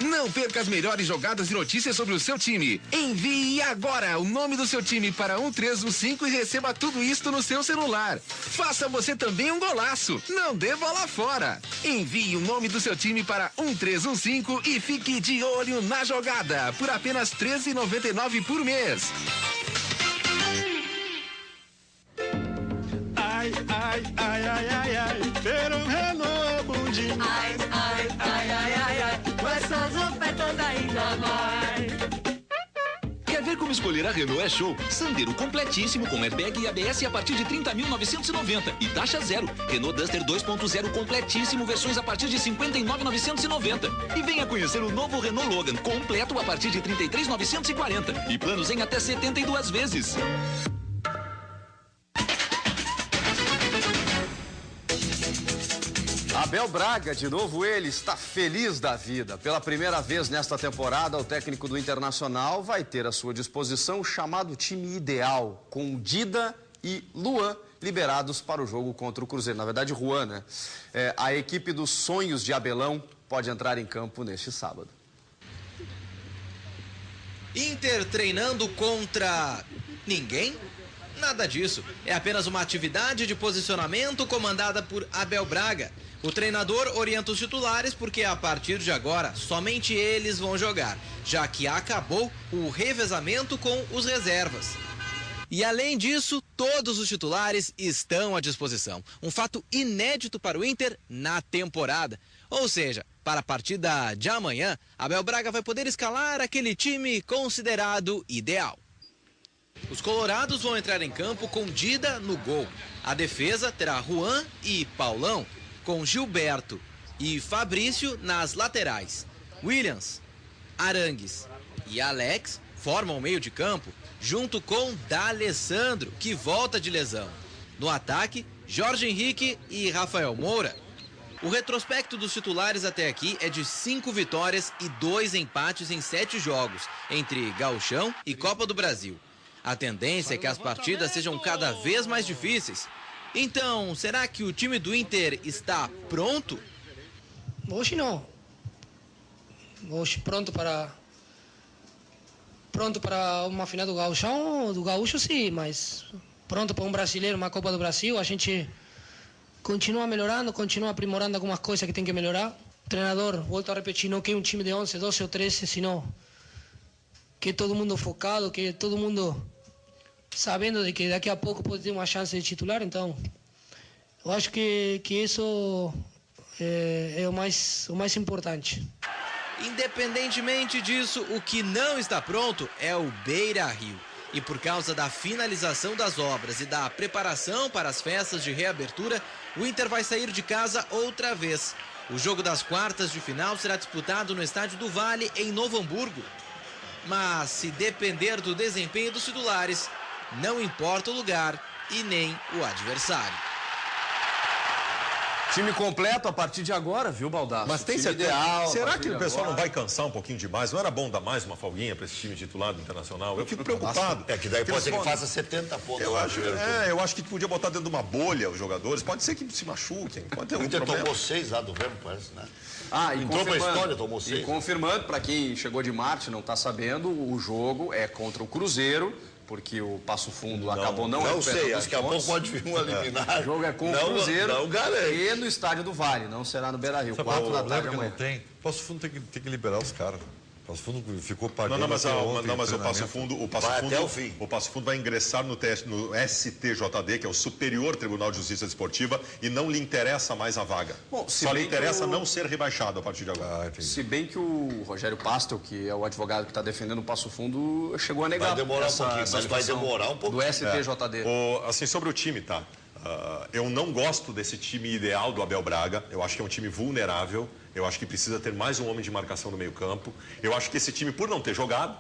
Não perca as melhores jogadas e notícias sobre o seu time. Envie agora o nome do seu time para 1315 e receba tudo isto no seu celular. Faça você também um golaço. Não dê bola fora. Envie o nome do seu time para 1315 e fique de olho na jogada por apenas R$ 13,99 por mês. Ai, ai, ai, ai, ai, ai, ter um Renault é bom demais. Ai, ai, ai, ai, ai, com essas ofertas ainda mais. Quer ver como escolher a Renault é show? Sandero completíssimo com airbag e ABS a partir de 30.990 e taxa zero. Renault Duster 2.0 completíssimo, versões a partir de 59.990. E venha conhecer o novo Renault Logan completo a partir de 33.940 e planos em até 72 vezes. Abel Braga, de novo ele, está feliz da vida. Pela primeira vez nesta temporada, o técnico do Internacional vai ter à sua disposição o chamado time ideal, com Dida e Luan liberados para o jogo contra o Cruzeiro. Na verdade, Juan, né? A equipe dos sonhos de Abelão pode entrar em campo neste sábado. Inter treinando contra ninguém? Nada disso. É apenas uma atividade de posicionamento comandada por Abel Braga. O treinador orienta os titulares porque a partir de agora somente eles vão jogar, já que acabou o revezamento com os reservas. E além disso, todos os titulares estão à disposição. Um fato inédito para o Inter na temporada. Ou seja, para a partida de amanhã, Abel Braga vai poder escalar aquele time considerado ideal. Os colorados vão entrar em campo com Dida no gol. A defesa terá Juan e Paulão, com Gilberto e Fabrício nas laterais. Williams, Arangues e Alex formam o meio de campo, junto com D'Alessandro, que volta de lesão. No ataque, Jorge Henrique e Rafael Moura. O retrospecto dos titulares até aqui é de 5 vitórias e 2 empates em 7 jogos, entre Gauchão e Copa do Brasil. A tendência é que as partidas sejam cada vez mais difíceis. Então, será que o time do Inter está pronto? Hoje não. Hoje pronto para uma final do Gauchão, do Gaúcho sim, mas pronto para um brasileiro, uma Copa do Brasil, a gente continua melhorando, continua aprimorando algumas coisas que tem que melhorar. O treinador, volto a repetir, não quer um time de 11, 12 ou 13, senão que todo mundo focado, que todo mundo sabendo de que daqui a pouco pode ter uma chance de titular. Então, eu acho que isso é o mais importante. Independentemente disso, o que não está pronto é o Beira-Rio. E por causa da finalização das obras e da preparação para as festas de reabertura, o Inter vai sair de casa outra vez. O jogo das quartas de final será disputado no Estádio do Vale, em Novo Hamburgo. Mas se depender do desempenho dos titulares, não importa o lugar e nem o adversário. Time completo a partir de agora, viu, Baldasso? Mas tem time certeza. ideal. Será que o pessoal não vai cansar um pouquinho demais? Não era bom dar mais uma folguinha para esse time titular do Internacional? Eu fico preocupado. É que daí pode ser que faça 70 pontos. Eu acho que podia botar dentro de uma bolha os jogadores. Pode ser que se machuquem. Pode ter algum problema. Inter tomou 6 lá do Remo, parece, né? E entrou pra história, tomou 6. E confirmando, para quem chegou de Marte e não está sabendo, o jogo é contra o Cruzeiro, porque o Passo Fundo acabou não sei, acho que a pouco pode vir um eliminar. O jogo é com o Cruzeiro e no Estádio do Vale, não será no Beira-Rio. 4 da tarde amanhã. Passo Fundo tem que liberar os caras. O Passo Fundo ficou pagando. Não, mas o Passo Fundo, até o fim. O Passo Fundo vai ingressar no STJD, que é o Superior Tribunal de Justiça Desportiva, e não lhe interessa mais a vaga. Bom, só lhe interessa não ser rebaixado a partir de agora. Se bem que o Rogério Pastel, que é o advogado que está defendendo o Passo Fundo, chegou a negar. Vai demorar um pouquinho, mas vai demorar um pouquinho. Do STJD. Assim, sobre o time, tá? Eu não gosto desse time ideal do Abel Braga. Eu acho que é um time vulnerável. Eu acho que precisa ter mais um homem de marcação no meio-campo. Eu acho que esse time, por não ter jogado,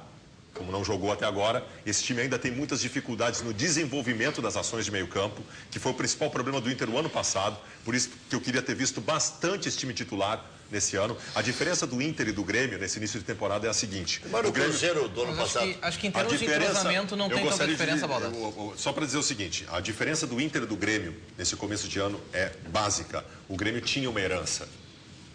como não jogou até agora, esse time ainda tem muitas dificuldades no desenvolvimento das ações de meio-campo, que foi o principal problema do Inter no ano passado. Por isso que eu queria ter visto bastante esse time titular nesse ano. A diferença do Inter e do Grêmio nesse início de temporada é a seguinte. Mas o Cruzeiro do ano passado. Acho que em termos de entrosamento não tem tanta diferença, Baldasso. Só para dizer o seguinte, a diferença do Inter e do Grêmio nesse começo de ano é básica. O Grêmio tinha uma herança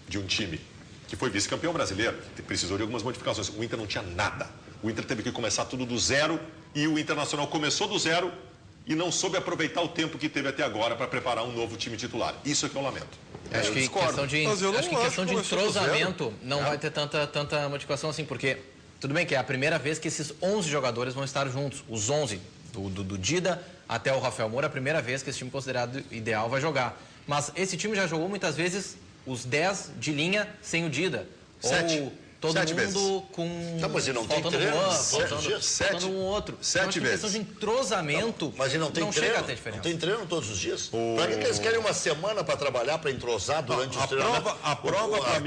de um time que foi vice-campeão brasileiro, que precisou de algumas modificações. O Inter não tinha nada. O Inter teve que começar tudo do zero e o Internacional começou do zero e não soube aproveitar o tempo que teve até agora para preparar um novo time titular. Isso é que eu lamento. Acho que em questão de entrosamento não vai ter tanta modificação assim, porque tudo bem que é a primeira vez que esses 11 jogadores vão estar juntos, os 11, do Dida até o Rafael Moura, a primeira vez que esse time considerado ideal vai jogar. Mas esse time já jogou muitas vezes os 10 de linha sem o Dida. 7. Ou todo Sete mundo vezes. com... Não, mas ele não tem treino faltando um outro. 7 vezes. Questão de entrosamento, não, mas ele não tem treino, chega a ter diferença. Não tem treino todos os dias? Para que eles querem uma semana para trabalhar, para entrosar durante os treinamentos? A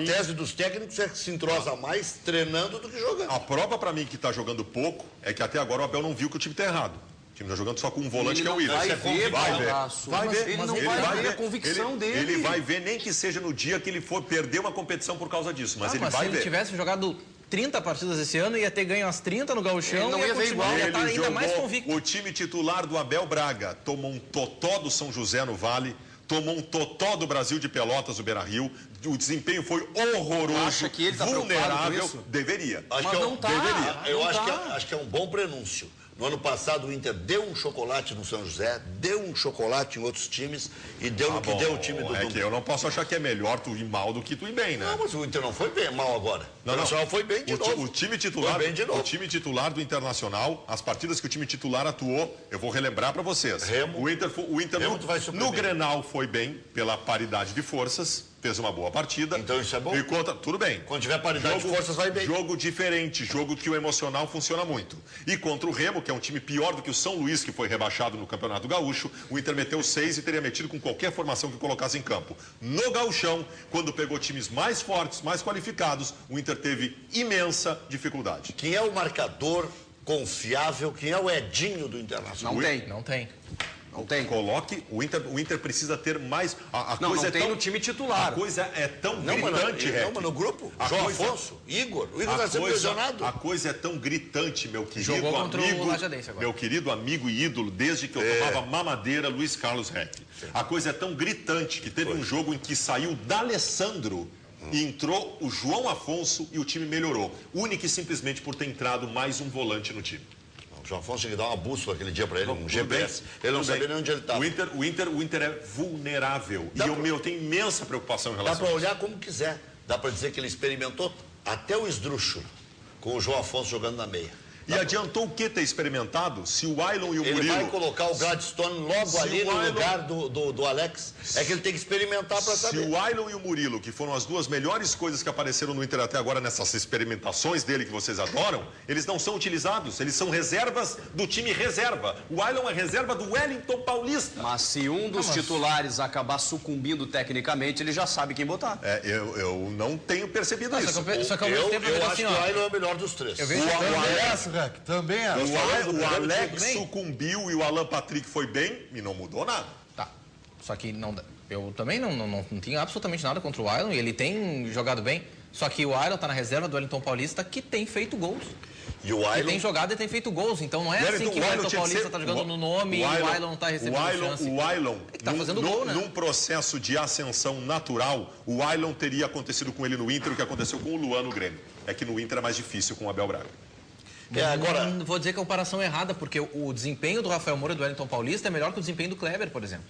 tese dos técnicos é que se entrosa mais treinando do que jogando. A prova para mim que está jogando pouco é que até agora o Abel não viu que o time está errado. O time está jogando só com um volante que é o Willian. Vai ver. Ele não vai ver a convicção dele. Ele vai ver, nem que seja no dia que ele for perder uma competição por causa disso. Mas ele vai ver. Se ele tivesse jogado 30 partidas esse ano, ia ter ganho as 30 no Gauchão, não ia ver igual. Ia estar ainda mais convicto. O time titular do Abel Braga tomou um totó do São José no Vale, tomou um totó do Brasil de Pelotas, o Beira-Rio. O desempenho foi horroroso. Acha que ele está vulnerável. Deveria. Acho que não está. Deveria. Eu acho que é um bom prenúncio. No ano passado o Inter deu um chocolate no São José, deu um chocolate em outros times e deu no que deu o time do É que eu não posso achar que é melhor tu ir mal do que tu ir bem, né? Não, mas o Inter não foi bem mal agora. O Internacional foi bem de novo. O time titular, foi bem de novo. O time titular do Internacional, as partidas que o time titular atuou, eu vou relembrar para vocês. O Inter no Grenal foi bem pela paridade de forças. Fez uma boa partida. Então isso é bom? Tudo bem. Quando tiver paridade de forças, vai bem. Jogo diferente, jogo que o emocional funciona muito. E contra o Remo, que é um time pior do que o São Luís, que foi rebaixado no Campeonato Gaúcho, o Inter meteu 6 e teria metido com qualquer formação que colocasse em campo. No Gauchão, quando pegou times mais fortes, mais qualificados, o Inter teve imensa dificuldade. Quem é o marcador confiável? Quem é o Edinho do Internacional? Não tem. Não tem. Coloque, o Inter precisa ter mais. Não tem no time titular. A coisa é tão gritante, mas no grupo. João Afonso, Igor. O Igor está sendo lesionado. A coisa é tão gritante, meu querido Jogou contra amigo. O Lajadense agora. Meu querido amigo e ídolo, desde que eu tomava mamadeira, Luiz Carlos Reck. A coisa é tão gritante que teve um jogo em que saiu D'Alessandro e entrou o João Afonso e o time melhorou. Única e simplesmente por ter entrado mais um volante no time. O João Afonso tinha que dar uma bússola aquele dia para ele, um GPS. Ele não sabia nem onde ele estava. O Inter é vulnerável. Eu tenho imensa preocupação em relação a isso. Dá para olhar como quiser. Dá para dizer que ele experimentou até o esdrúxulo com o João Afonso jogando na meia. E adiantou o que ter experimentado se o Ailon e o Murilo... Ele vai colocar o Gladstone logo ali no lugar do Alex. É que ele tem que experimentar para saber. Se o Ailon e o Murilo, que foram as duas melhores coisas que apareceram no Inter até agora nessas experimentações dele que vocês adoram, eles não são utilizados. Eles são reservas do time reserva. O Ailon é reserva do Wellington Paulista. Mas se um dos titulares acabar sucumbindo tecnicamente, ele já sabe quem botar. Eu não tenho percebido isso. Eu acho que o Ailon é o melhor dos três. Também é. O Alex sucumbiu e o Alan Patrick foi bem e não mudou nada. Tá. Só que eu também não tinha absolutamente nada contra o Ailon e ele tem jogado bem. Só que o Ailon tá na reserva do Wellington Paulista que tem feito gols. E o Ailon... Ele tem jogado e tem feito gols. Então não é assim que o Wellington Paulista tá jogando no nome e o Ailon não tá recebendo chance. O Ailon, tá fazendo gol, né? Num processo de ascensão natural, o Ailon teria acontecido com ele no Inter o que aconteceu com o Luan no Grêmio. É que no Inter é mais difícil com o Abel Braga. Agora, vou dizer que a comparação é errada, porque o desempenho do Rafael Moura e do Wellington Paulista é melhor que o desempenho do Kleber, por exemplo,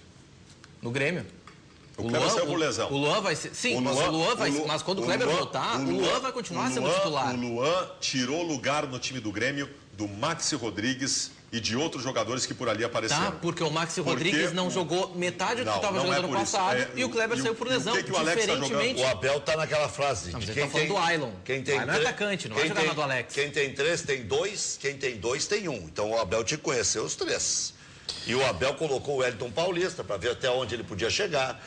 no Grêmio. O Kleber saiu por lesão. O Luan vai ser... Sim, mas quando o Kleber voltar, o Luan vai continuar sendo titular. O Luan tirou lugar no time do Grêmio do Maxi Rodrigues e de outros jogadores que por ali apareceram. Tá, porque o Maxi Rodrigues não jogou metade do que estava jogando no passado e o Kleber saiu por lesão. O Alex tá jogando? O Abel tá naquela frase. Mas ele tá falando do Ailon. O Ailon é atacante, não vai jogar na do Alex. Quem tem 3 tem 2, quem tem 2 tem 1. Então o Abel tinha que conhecer os 3. E o Abel colocou o Wellington Paulista para ver até onde ele podia chegar.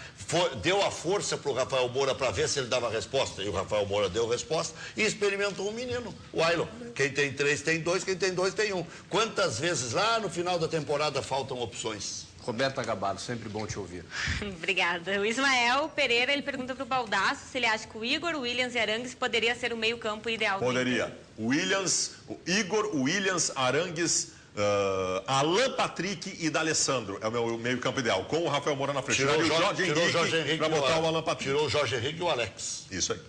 Deu a força para o Rafael Moura para ver se ele dava resposta. E o Rafael Moura deu resposta e experimentou um menino, o Ailon. Quem tem 3 tem 2, quem tem 2 tem 1. Quantas vezes lá no final da temporada faltam opções? Roberta Gabardo, sempre bom te ouvir. Obrigada. O Ismael Pereira, ele pergunta para o Baldasso se ele acha que o Igor, o Williams e Arangues poderia ser o meio-campo ideal. Poderia. O Igor, o Williams, Arangues... Alan Patrick e D'Alessandro é o meu meio-campo ideal, com o Rafael Moura na frente. Tirou o Jorge Henrique para botar o Alan Patrick. Tirou o Jorge Henrique e o Alex. Isso aí.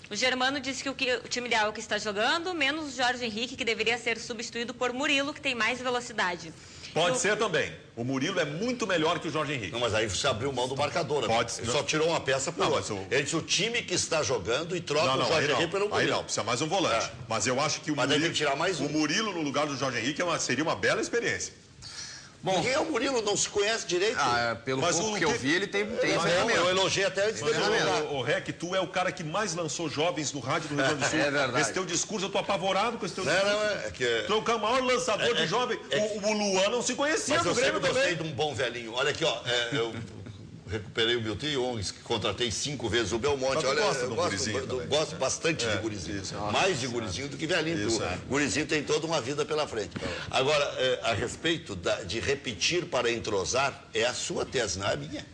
O Germano disse que o time ideal que está jogando, menos o Jorge Henrique, que deveria ser substituído por Murilo, que tem mais velocidade. Pode ser também. O Murilo é muito melhor que o Jorge Henrique. Não, mas aí você abriu mão do marcador. Pode ser. Ele só tirou uma peça por outra. Ele disse o time que está jogando e troca o Jorge Henrique pelo Murilo. Aí não, precisa mais um volante. Mas eu acho que o Murilo, tem que tirar mais um. O Murilo no lugar do Jorge Henrique seria uma bela experiência. Bom, quem é o Murilo? Não se conhece direito. Pelo pouco que eu vi, ele tem treinamento. Eu elogiei até antes dele jogar. Ô, Rec, tu é o cara que mais lançou jovens no rádio do Rio Grande do Sul. É verdade. Esse teu discurso, eu tô apavorado com esse teu discurso. Tu é o maior lançador de jovem. O Luan não se conhecia no Grêmio também. Mas eu sempre gostei de um bom velhinho. Olha aqui, ó. Eu recuperei o Milton Young, que contratei 5 vezes o Belmonte. Olha, eu gosto bastante de gurizinho. Mais de gurizinho do que velhinho. O gurizinho tem toda uma vida pela frente. Agora, a respeito de repetir para entrosar, é a sua tese, não é a minha.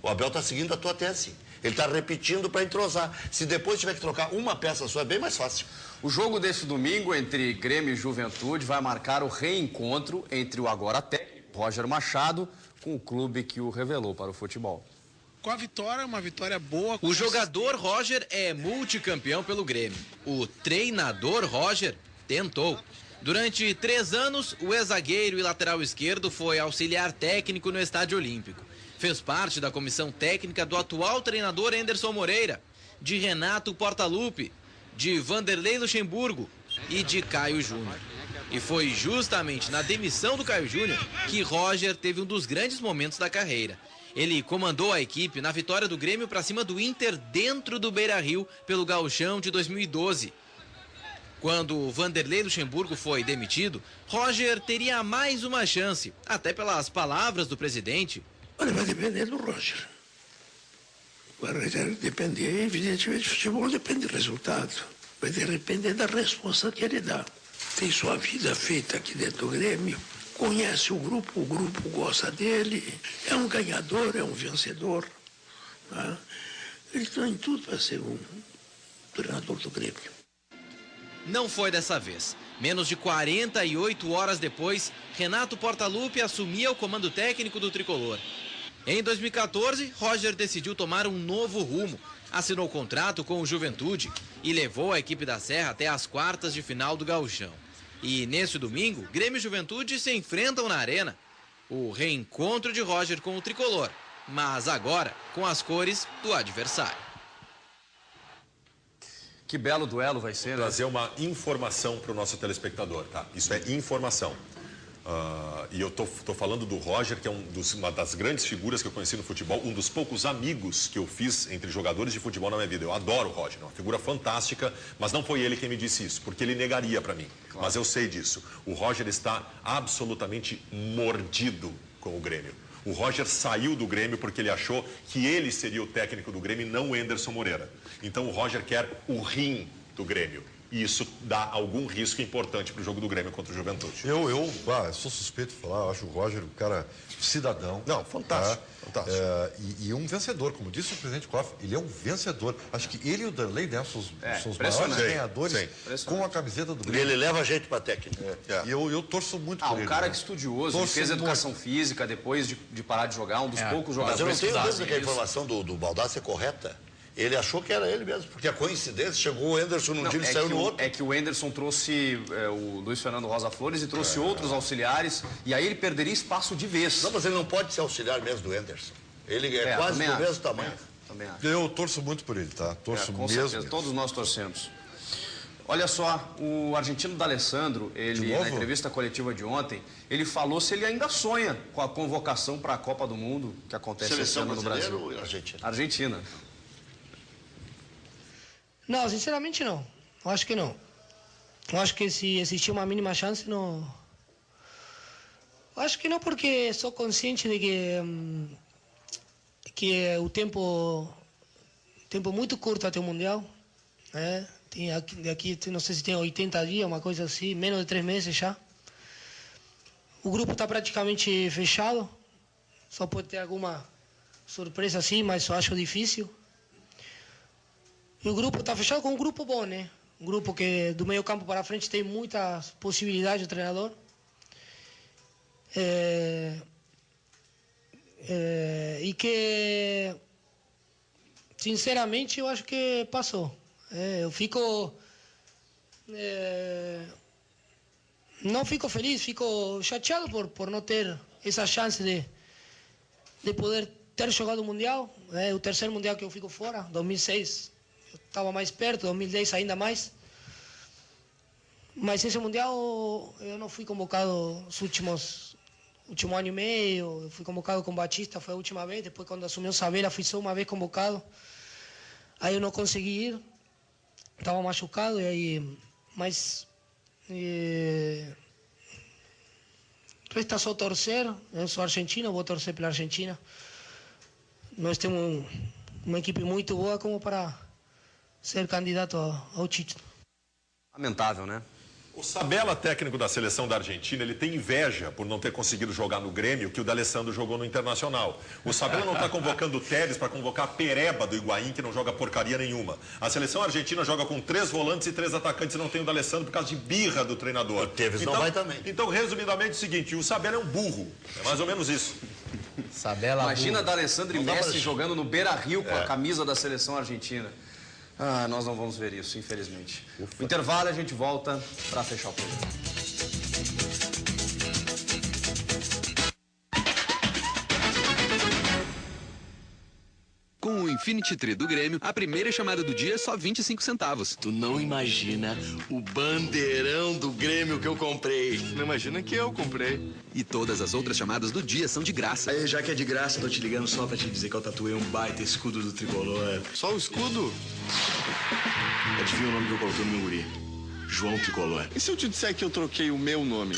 O Abel está seguindo a tua tese. Ele está repetindo para entrosar. Se depois tiver que trocar uma peça sua, é bem mais fácil. O jogo desse domingo entre Grêmio e Juventude vai marcar o reencontro entre o agora técnico Roger Machado com o clube que o revelou para o futebol. Com a vitória, uma vitória boa. O jogador Roger é multicampeão pelo Grêmio. O treinador Roger tentou. Durante 3 anos, o ex-zagueiro e lateral esquerdo foi auxiliar técnico no Estádio Olímpico. Fez parte da comissão técnica do atual treinador Enderson Moreira, de Renato Portaluppi, de Vanderlei Luxemburgo e de Caio Júnior. E foi justamente na demissão do Caio Júnior que Roger teve um dos grandes momentos da carreira. Ele comandou a equipe na vitória do Grêmio para cima do Inter dentro do Beira-Rio pelo Gauchão de 2012. Quando Vanderlei Luxemburgo foi demitido, Roger teria mais uma chance, até pelas palavras do presidente. Olha, vai depender do Roger. Vai depender, evidentemente, o futebol depende do resultado. Vai depender da resposta que ele dá. Tem sua vida feita aqui dentro do Grêmio, conhece o grupo gosta dele, é um ganhador, é um vencedor. Tá? Ele tem tudo para ser um treinador do Grêmio. Não foi dessa vez. Menos de 48 horas depois, Renato Portaluppi assumia o comando técnico do tricolor. Em 2014, Roger decidiu tomar um novo rumo. Assinou contrato com o Juventude e levou a equipe da Serra até as quartas de final do Gauchão. E nesse domingo, Grêmio e Juventude se enfrentam na Arena. O reencontro de Roger com o tricolor, mas agora com as cores do adversário. Que belo duelo vai ser, né? Trazer uma informação para o nosso telespectador, tá? Isso é informação. E eu tô falando do Roger, que é uma das grandes figuras que eu conheci no futebol, um dos poucos amigos que eu fiz entre jogadores de futebol na minha vida. Eu adoro o Roger, é uma figura fantástica, mas não foi ele quem me disse isso, porque ele negaria para mim. Claro. Mas eu sei disso. O Roger está absolutamente mordido com o Grêmio. O Roger saiu do Grêmio porque ele achou que ele seria o técnico do Grêmio e não o Enderson Moreira. Então o Roger quer o rim do Grêmio. E isso dá algum risco importante para o jogo do Grêmio contra o Juventude. Eu sou suspeito de falar, eu acho o Roger um cara cidadão. Não, fantástico. Fantástico. E um vencedor, como disse o presidente Koff, ele é um vencedor. Acho que ele e o Darley, né, são os maiores ganhadores com a camiseta do Grêmio. Ele leva a gente para técnico. E eu torço muito por ele. Um cara que estudioso, ele fez educação física depois de parar de jogar, um dos poucos jogadores. Mas eu não tenho dúvida que a informação do Baldassi é correta. Ele achou que era ele mesmo, porque a coincidência, chegou o Enderson num dia e saiu no outro. É que o Enderson trouxe o Luiz Fernando Rosa Flores e trouxe outros auxiliares, e aí ele perderia espaço de vez. Não, mas ele não pode ser auxiliar mesmo do Enderson. Ele é quase do mesmo tamanho. Também acho. Eu torço muito por ele, tá? Torço com mesmo. Certeza, todos nós torcemos. Olha só, o argentino D'Alessandro, ele na entrevista coletiva de ontem, ele falou se ele ainda sonha com a convocação para a Copa do Mundo que acontece esse ano no Brasil. Ou Argentina? Argentina. Não, sinceramente não. Eu acho que não. Eu acho que se existir uma mínima chance, não. Eu acho que não, porque sou consciente de que o tempo muito curto até o Mundial, né? Tem aqui, não sei se tem 80 dias, uma coisa assim, menos de 3 meses já. O grupo está praticamente fechado. Só pode ter alguma surpresa assim, mas eu acho difícil. E o grupo está fechado com um grupo bom, né? Um grupo que do meio campo para frente tem muitas possibilidades de treinador. E que, sinceramente, eu acho que passou. Eu fico... não fico feliz, fico chateado por não ter essa chance de poder ter jogado o Mundial. O terceiro Mundial que eu fico fora, 2006... Eu estava mais perto, 2010 ainda mais. Mas esse Mundial eu não fui convocado nos último ano e meio. Eu fui convocado com o Batista, foi a última vez. Depois, quando assumiu o Savera, fui só uma vez convocado. Aí eu não consegui ir. Estava machucado. E aí, mas resta só torcer. Eu sou argentino, vou torcer pela Argentina. Nós temos uma equipe muito boa como para ser candidato ao título. Lamentável, né? O Sabella, técnico da seleção da Argentina, ele tem inveja por não ter conseguido jogar no Grêmio que o D'Alessandro jogou no Internacional. O Sabella não está convocando o Telles para convocar a Pereba do Higuaín, que não joga porcaria nenhuma. A seleção argentina joga com 3 volantes e 3 atacantes e não tem o D'Alessandro por causa de birra do treinador. O Tevez não vai também. Então, resumidamente, é o seguinte, o Sabella é um burro. É mais ou menos isso. Sabella Imagina D'Alessandro e Messi jogando no Beira-Rio com a camisa da seleção argentina. Nós não vamos ver isso, infelizmente. O intervalo, a gente volta para fechar o programa. Com o Infinity Tree do Grêmio, a primeira chamada do dia é só 25 centavos. Tu não imagina o bandeirão do Grêmio que eu comprei. Não imagina que eu comprei. E todas as outras chamadas do dia são de graça. Aí, já que é de graça, tô te ligando só pra te dizer que eu tatuei um baita escudo do Tricolor. Só o escudo? Adivinha o nome que eu coloquei no meu guri? João Tricolor. E se eu te disser que eu troquei o meu nome?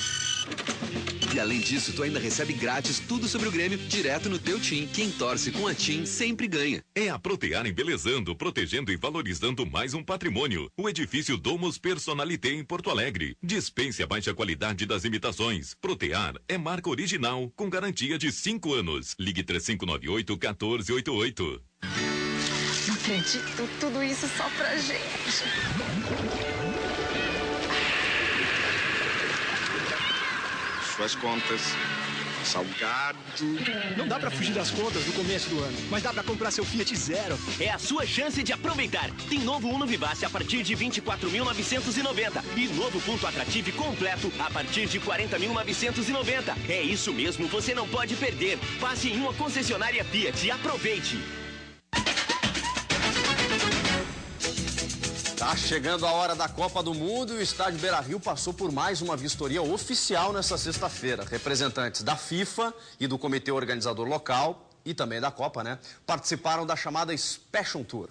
E além disso, tu ainda recebe grátis tudo sobre o Grêmio direto no teu TIM. Quem torce com a TIM sempre ganha. É a Protear embelezando, protegendo e valorizando mais um patrimônio. O edifício Domus Personalité em Porto Alegre. Dispense a baixa qualidade das imitações. Protear é marca original com garantia de 5 anos. Ligue 3598-1488. Não acredito, tudo isso só pra gente. Suas contas, salgado. Não dá pra fugir das contas no começo do ano, mas dá pra comprar seu Fiat Zero. É a sua chance de aproveitar. Tem novo Uno Vivace a partir de 24.990 e novo Punto Atrativo completo a partir de 40.990. É isso mesmo, você não pode perder. Passe em uma concessionária Fiat e aproveite. Tá chegando a hora da Copa do Mundo e o estádio Beira-Rio passou por mais uma vistoria oficial nessa sexta-feira. Representantes da FIFA e do comitê organizador local e também da Copa, né, participaram da chamada Special Tour.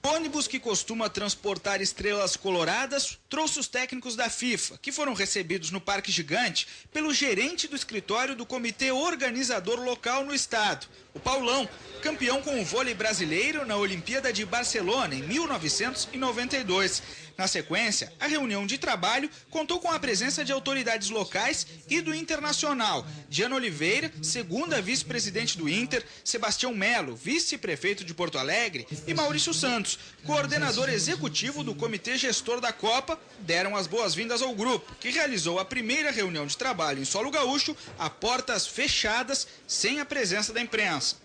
O ônibus que costuma transportar estrelas coloradas trouxe os técnicos da FIFA, que foram recebidos no Parque Gigante pelo gerente do escritório do comitê organizador local no estado, o Paulão, campeão com o vôlei brasileiro na Olimpíada de Barcelona em 1992. Na sequência, a reunião de trabalho contou com a presença de autoridades locais e do Internacional, Diana Oliveira, segunda vice-presidente do Inter, Sebastião Melo, vice-prefeito de Porto Alegre, e Maurício Santos, coordenador executivo do Comitê Gestor da Copa, deram as boas-vindas ao grupo, que realizou a primeira reunião de trabalho em solo gaúcho a portas fechadas, sem a presença da imprensa.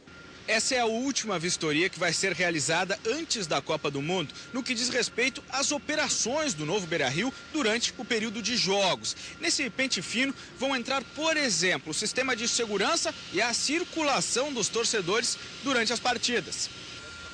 Essa é a última vistoria que vai ser realizada antes da Copa do Mundo, no que diz respeito às operações do novo Beira-Rio durante o período de jogos. Nesse pente fino vão entrar, por exemplo, o sistema de segurança e a circulação dos torcedores durante as partidas.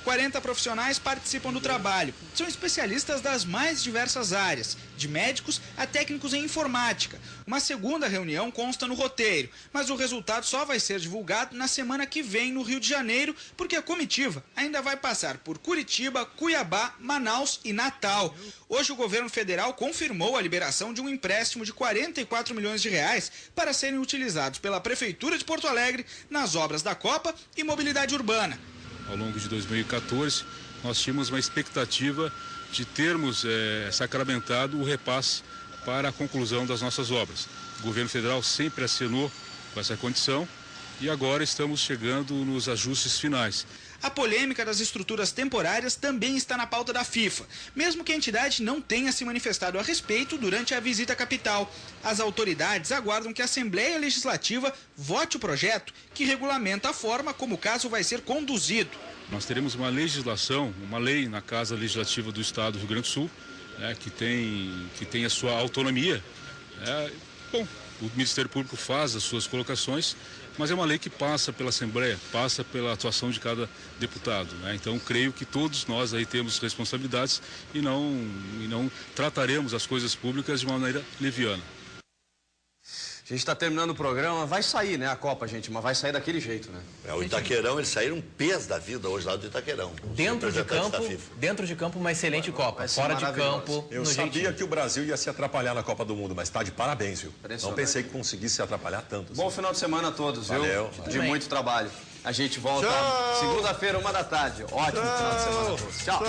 40 profissionais participam do trabalho. São especialistas das mais diversas áreas, de médicos a técnicos em informática. Uma segunda reunião consta no roteiro, mas o resultado só vai ser divulgado na semana que vem no Rio de Janeiro, porque a comitiva ainda vai passar por Curitiba, Cuiabá, Manaus e Natal. Hoje o governo federal confirmou a liberação de um empréstimo de 44 milhões de reais para serem utilizados pela Prefeitura de Porto Alegre nas obras da Copa e mobilidade urbana. Ao longo de 2014, nós tínhamos uma expectativa de termos sacramentado o repasse para a conclusão das nossas obras. O governo federal sempre assinou com essa condição e agora estamos chegando nos ajustes finais. A polêmica das estruturas temporárias também está na pauta da FIFA, mesmo que a entidade não tenha se manifestado a respeito durante a visita à capital. As autoridades aguardam que a Assembleia Legislativa vote o projeto que regulamenta a forma como o caso vai ser conduzido. Nós teremos uma legislação, uma lei na Casa Legislativa do Estado do Rio Grande do Sul, que tem a sua autonomia. Bom, o Ministério Público faz as suas colocações, mas é uma lei que passa pela Assembleia, passa pela atuação de cada deputado, né? Então, creio que todos nós aí temos responsabilidades e não trataremos as coisas públicas de uma maneira leviana. A gente está terminando o programa, vai sair, né, a Copa, gente, mas vai sair daquele jeito, né? O Itaquerão, eles saíram pés da vida hoje lá do Itaquerão. Dentro de campo, uma excelente Copa. Fora de campo, eu sabia que o Brasil ia se atrapalhar na Copa do Mundo, mas está de parabéns, viu? Não pensei que conseguisse se atrapalhar tanto. Bom final de semana a todos, viu? Valeu. De muito trabalho. A gente volta segunda-feira, 13h. Ótimo final de semana a todos. Tchau.